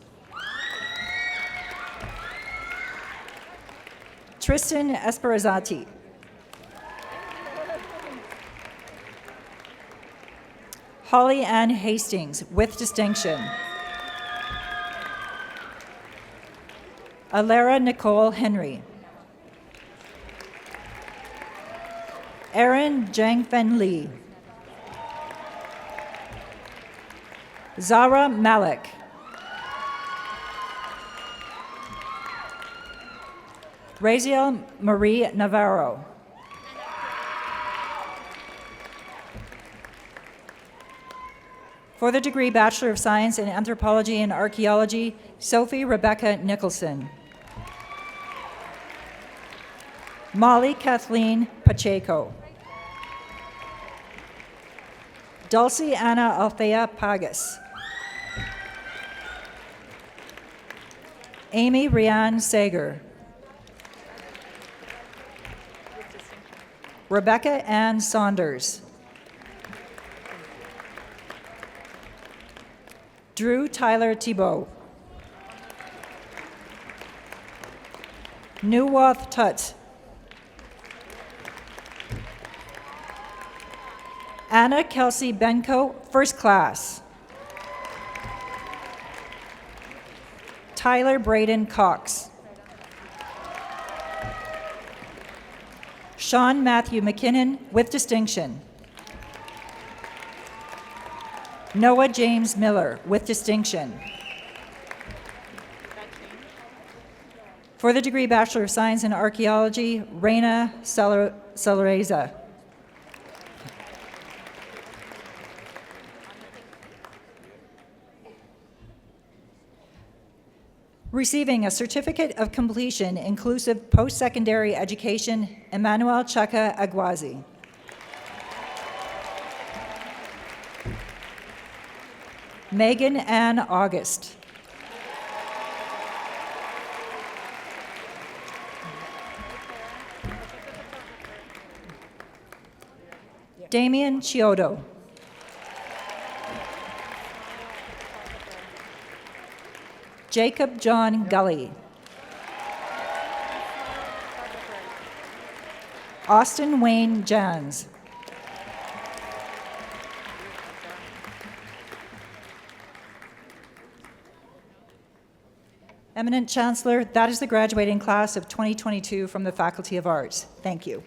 Speaker 8: Tristan Esperazzati. Holly Ann Hastings with distinction. Alara Nicole Henry. Erin Jangfen Lee. Zara Malik. Raziel Marie Navarro. For the degree Bachelor of Science in Anthropology and Archaeology, Sophie Rebecca Nicholson. Molly Kathleen Pacheco. Dulcie Anna Althea Pagas. Amy Rianne Sager. Rebecca Ann Saunders. Drew Tyler Thibault. Nuwath Tut. Anna Kelsey Benko, first class. Tyler Braden Cox. Sean Matthew McKinnon with distinction. Noah James Miller with distinction. For the degree Bachelor of Science in Archaeology, Reina Salareza. Receiving a Certificate of Completion Inclusive Post-Secondary Education, Emmanuel Chaka Agwazi. Megan Ann August. Damien Chiodo. Jacob John Gully. Austin Wayne Jans. Eminent Chancellor, that is the graduating class of 2022 from the Faculty of Arts. Thank you.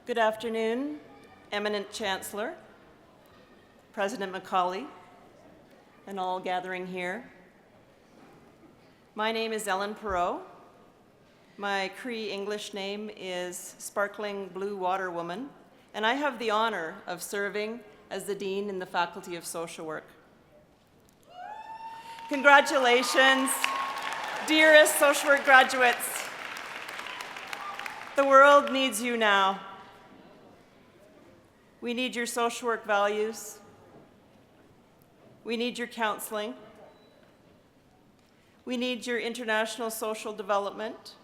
Speaker 9: Good afternoon, Eminent Chancellor, President Macaulay, and all gathering here. My name is Ellen Perot. My Cree English name is Sparkling Blue Water Woman, and I have the honor of serving as the Dean in the Faculty of Social Work. Congratulations, dearest social work graduates. The world needs you now. We need your social work values. We need your counseling. We need your international social development.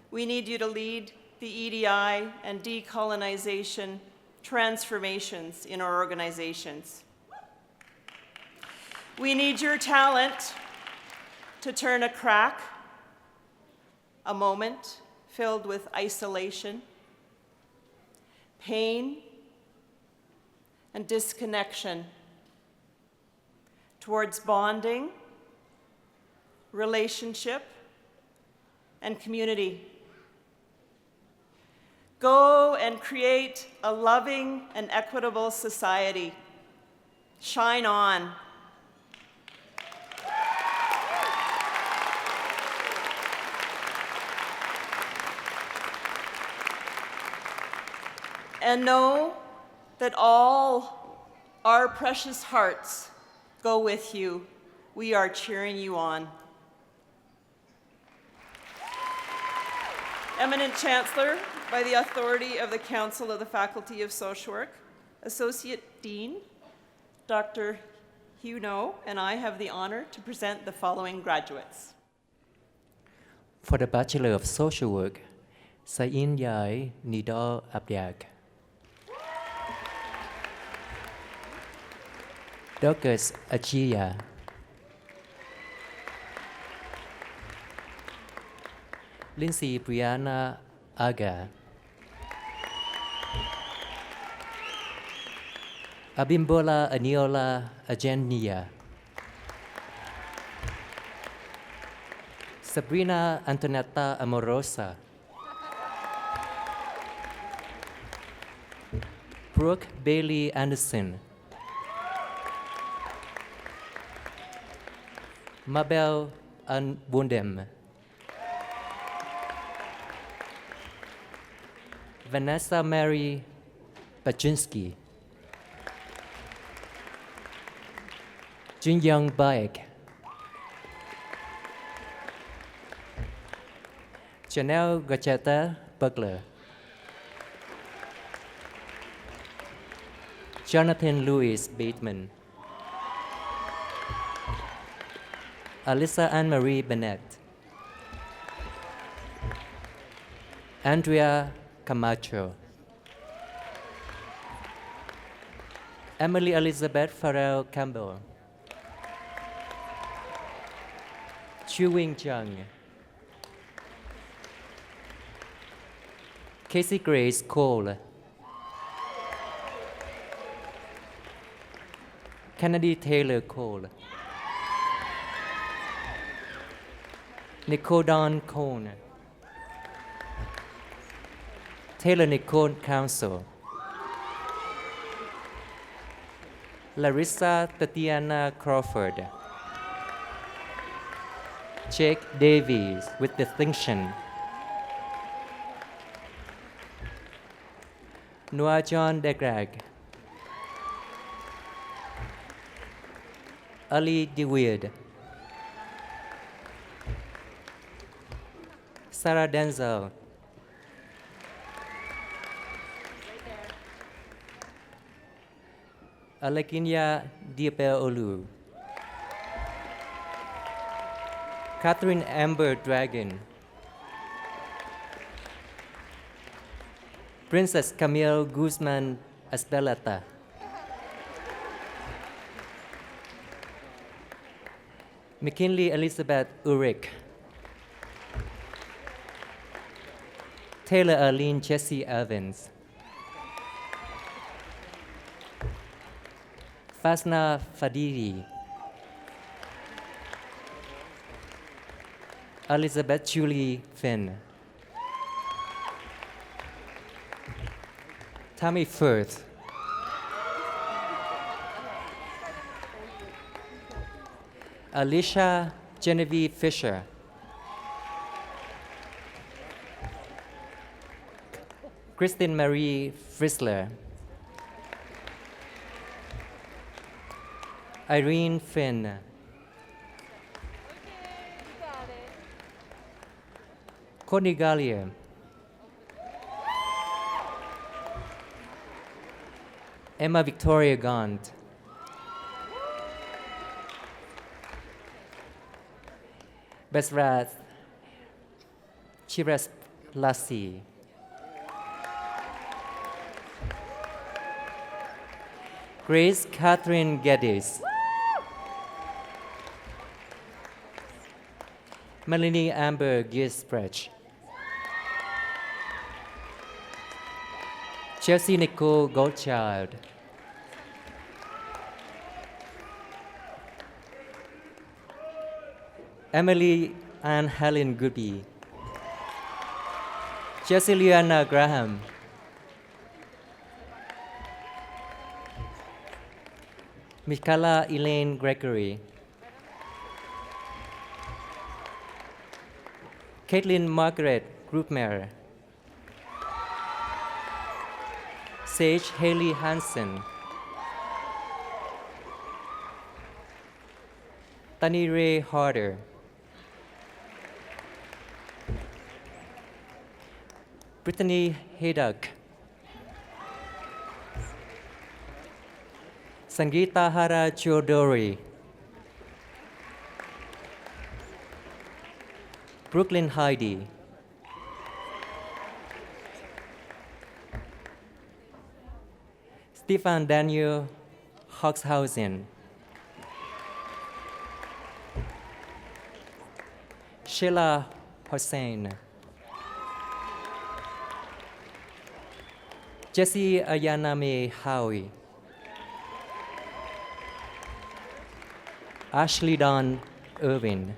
Speaker 9: We need you to lead the EDI and decolonization transformations in our organizations. We need your talent to turn a crack, a moment filled with isolation, pain, and disconnection towards bonding, relationship, and community. Go and create a loving and equitable society. Shine on. And know that all our precious hearts go with you. We are cheering you on. Eminent Chancellor, by the authority of the Council of the Faculty of Social Work, Associate Dean, Dr. Hugh No, and I have the honor to present the following graduates.
Speaker 10: For the Bachelor of Social Work, Sain Yai Nidor Abdiak. Dorcas Achia. Lindsay Brianna Aga. Abimbola Aniola Agenia. Sabrina Antonetta Amorosa. Brooke Bailey Anderson. Mabel Anbundem. Vanessa Mary Baczynski. Junyoung Baek. Janelle Gacheta Butler. Jonathan Louis Bateman. Alyssa Anne-Marie Bennett. Andrea Camacho. Emily Elizabeth Farrell Campbell. Chu-Wing Jung. Casey Grace Cole. Kennedy Taylor Cole. Nicole Dawn Cone. Taylor Nicole Council. Larissa Tatiana Crawford. Jake Davies with distinction. Noah John DeGrag. Ali DeWeird. Sarah Denzel. Alekinya Diapeolu, Catherine Amber Dragon, Princess Camille Guzman Espeleta, McKinley Elizabeth Ulrich, Taylor Arlene Jesse Evans, Fasna Fadiri, Elizabeth Julie Finn, Tammy Firth, Alicia Genevieve Fisher, Christine Marie Frisler, Irene Finn, Courtney Gallier, Emma Victoria Gaunt, Besrat Chiras Lassi, Grace Catherine Geddes, Melanie Amber Gisbrecht, Chelsea Nicole Goldchild, Emily Ann Helen Goodby, Jessie Liana Graham, Michaela Elaine Gregory, Caitlin Margaret Groupmer, Sage Haley Hansen, Tani Ray Harder, Brittany Haydock, Sangeeta Hara Chodori, Brooklyn Heidi, Stefan Daniel Hoxhausen, Sheila Hossein, Jessie Ayana May Howie, Ashley Dawn Irwin,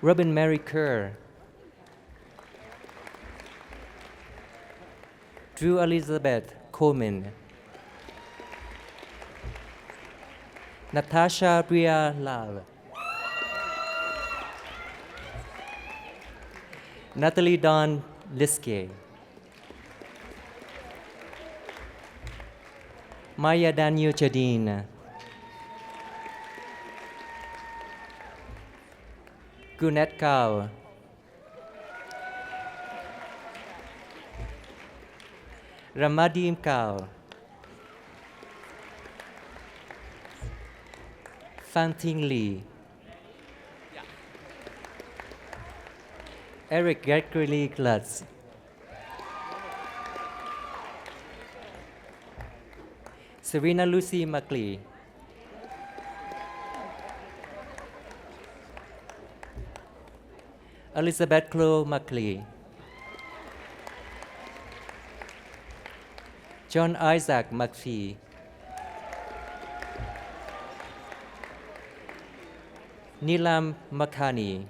Speaker 10: Robin Mary Kerr, Drew Elizabeth Coleman, Natasha Bria Lal, Natalie Dawn Liske, Maya Daniel Jadine, Gunet Kao, Ramadim Kao, Fanting Lee, Eric Gregory Glutz, Serena Lucy Mackley, Elizabeth Chloe Mackley, John Isaac McPhee, Nilam Makhani,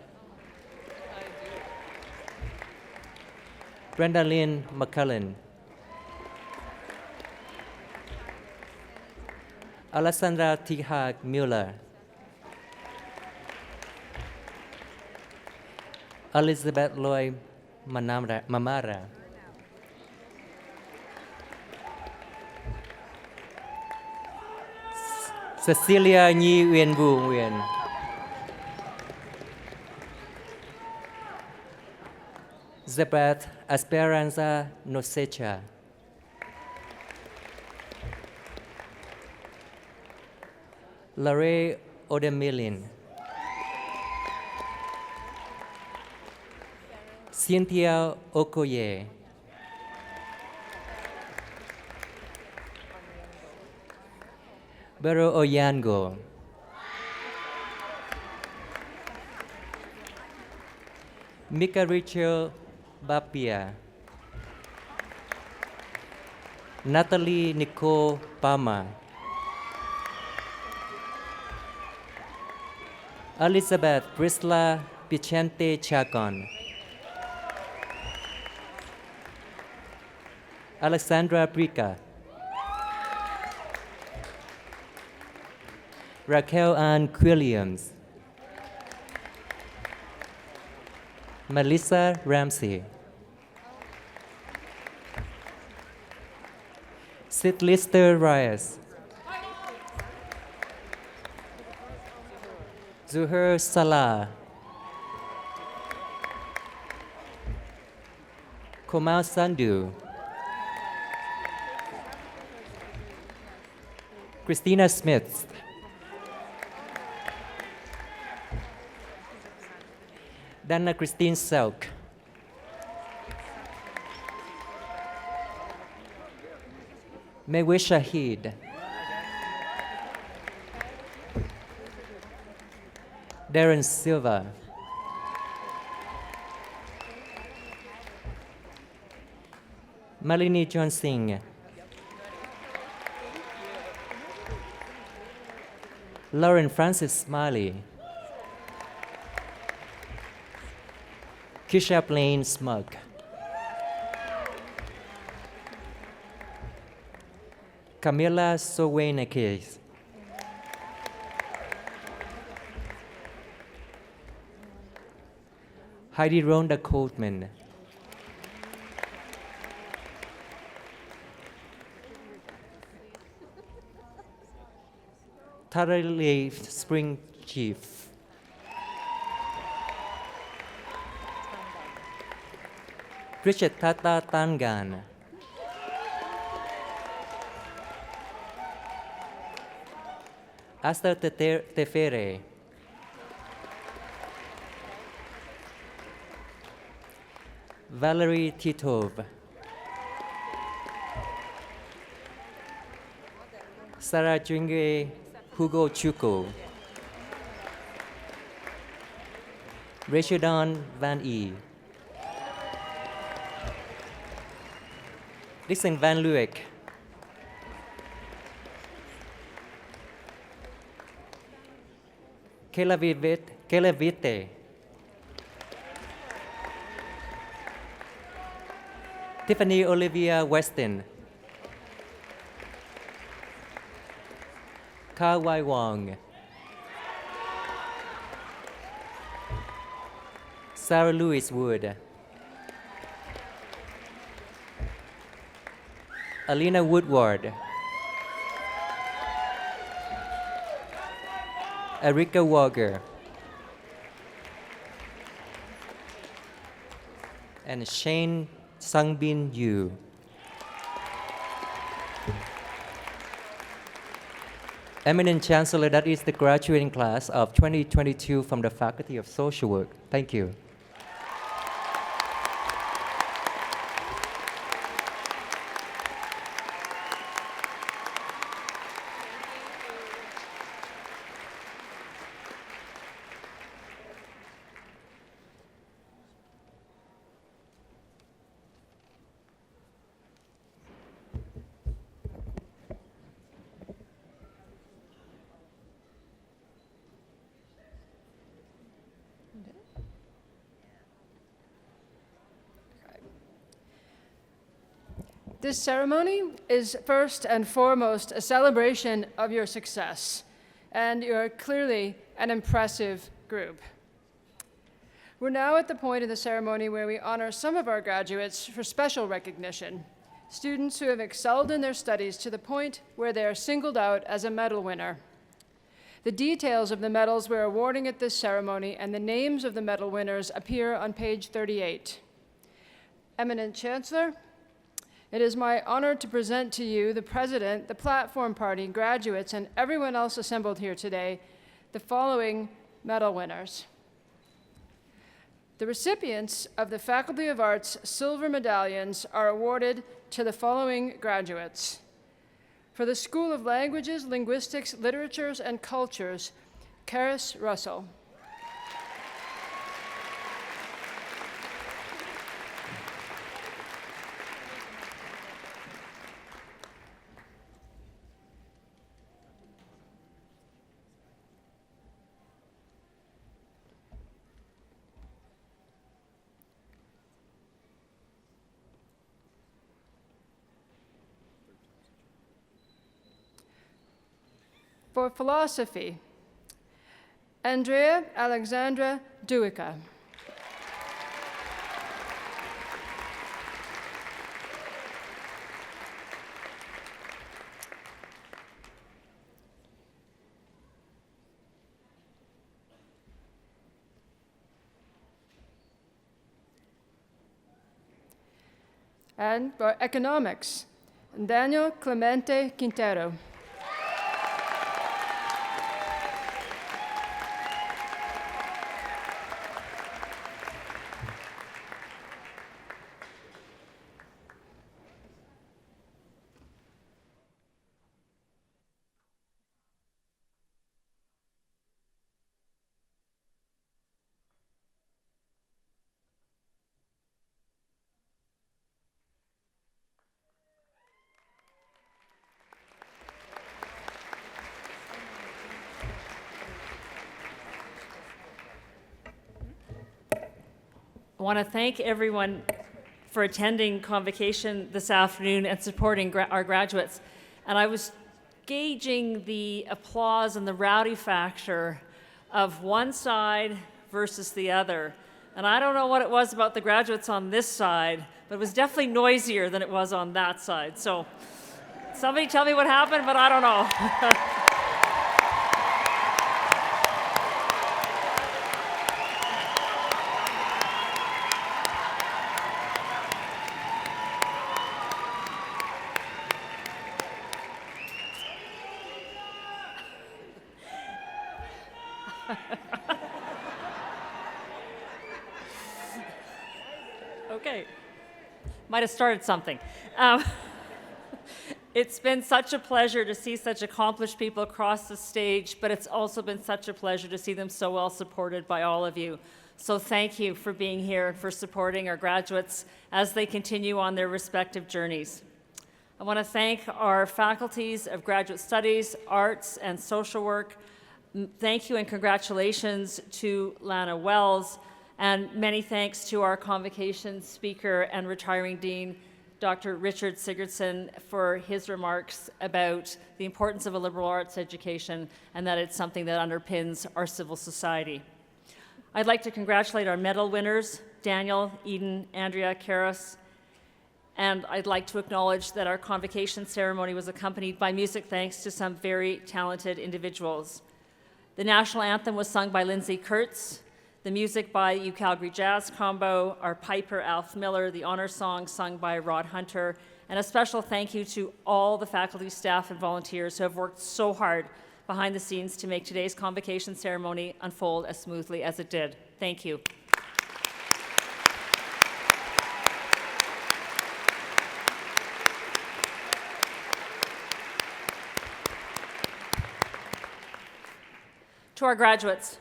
Speaker 10: Brenda Lynn McCullen, Alessandra Tihag Mueller, Elizabeth Loy Mamara, Cecilia Nhi Uyên Vu Nguyen, Zebeth Esperanza Nosecha, Lare Odemilin, Cynthia Okoye, Bero Oyango, Mika Rachel Bapia, Natalie Nicole Pama, Elizabeth Prisla Pichente Chacon, Alexandra Prica, Raquel Ann Quilliams, Melissa Ramsey, Sid Lister Reyes, Zuhair Salah, Komal Sandhu, Christina Smith, Dana Christine Selk, Mewis Shahid, Darren Silva, Malini John Singh, Lauren Francis Smiley, Kisha Plain Smug, Camila Sowenekes, Heidi Rhonda Coleman, Tarale Spring Chief, Richard Tata Tangan, Esther Tefere, Valerie Titov, Sarah Junge Hugo Chuko, Rashidon Van E, Dixon Van Luek, Kayla Vite, Tiffany Olivia Weston, Ka Wai Wong, Sarah Louise Wood, Alina Woodward, Erika Walker, and Shane Sangbin Yu. Eminent Chancellor, that is the graduating class of 2022 from the Faculty of Social Work. Thank you.
Speaker 4: This ceremony is first and foremost a celebration of your success, and you're clearly an impressive group. We're now at the point in the ceremony where we honor some of our graduates for special recognition, students who have excelled in their studies to the point where they are singled out as a medal winner. The details of the medals we're awarding at this ceremony and the names of the medal winners appear on page 38. Eminent Chancellor, It is my honor to present to you the President, the Platform Party, graduates, and everyone else assembled here today, the following medal winners. The recipients of the Faculty of Arts Silver Medallions are awarded to the following graduates. For the School of Languages, Linguistics, Literatures, and Cultures, Karis Russell. For philosophy, Andrea Alexandra Duica. And for economics, Daniel Clemente Quintero.
Speaker 1: I want to thank everyone for attending Convocation this afternoon and supporting our graduates. And I was gauging the applause and the rowdy factor of one side versus the other. And I don't know what it was about the graduates on this side, but it was definitely noisier than it was on that side. So somebody tell me what happened, but I don't know. Okay, might have started something. It's been such a pleasure to see such accomplished people across the stage, but it's also been such a pleasure to see them so well supported by all of you. So thank you for being here and for supporting our graduates as they continue on their respective journeys. I want to thank our faculties of Graduate Studies, Arts, and Social Work. Thank you and congratulations to Lana Wells, and many thanks to our Convocation speaker and retiring dean, Dr. Richard Sigurdsson, for his remarks about the importance of a liberal arts education and that it's something that underpins our civil society. I'd like to congratulate our medal winners, Daniel, Eden, Andrea, Karis, and I'd like to acknowledge that our Convocation ceremony was accompanied by music thanks to some very talented individuals. The national anthem was sung by Lindsay Kurtz, the music by U Calgary Jazz Combo, our piper Alf Miller, the honor song sung by Rod Hunter, and a special thank you to all the faculty, staff, and volunteers who have worked so hard behind the scenes to make today's Convocation ceremony unfold as smoothly as it did. Thank you. To our graduates,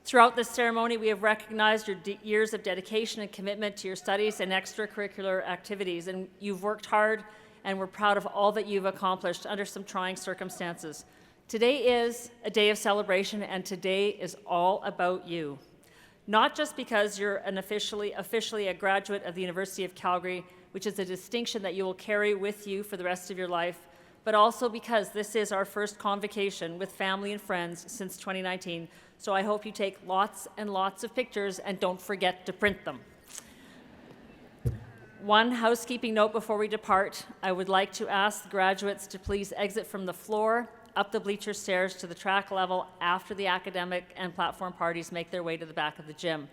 Speaker 1: throughout this ceremony, we have recognized your years of dedication and commitment to your studies and extracurricular activities, and you've worked hard, and we're proud of all that you've accomplished under some trying circumstances. Today is a day of celebration, and today is all about you. Not just because you're officially a graduate of the University of Calgary, which is a distinction that you will carry with you for the rest of your life, but also because this is our first convocation with family and friends since 2019. So I hope you take lots and lots of pictures and don't forget to print them. One housekeeping note before we depart. I would like to ask the graduates to please exit from the floor, up the bleacher stairs to the track level after the academic and platform parties make their way to the back of the gym.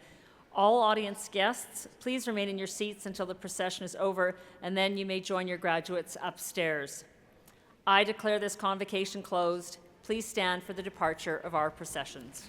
Speaker 1: All audience guests, please remain in your seats until the procession is over, and then you may join your graduates upstairs. I declare this convocation closed. Please stand for the departure of our processions.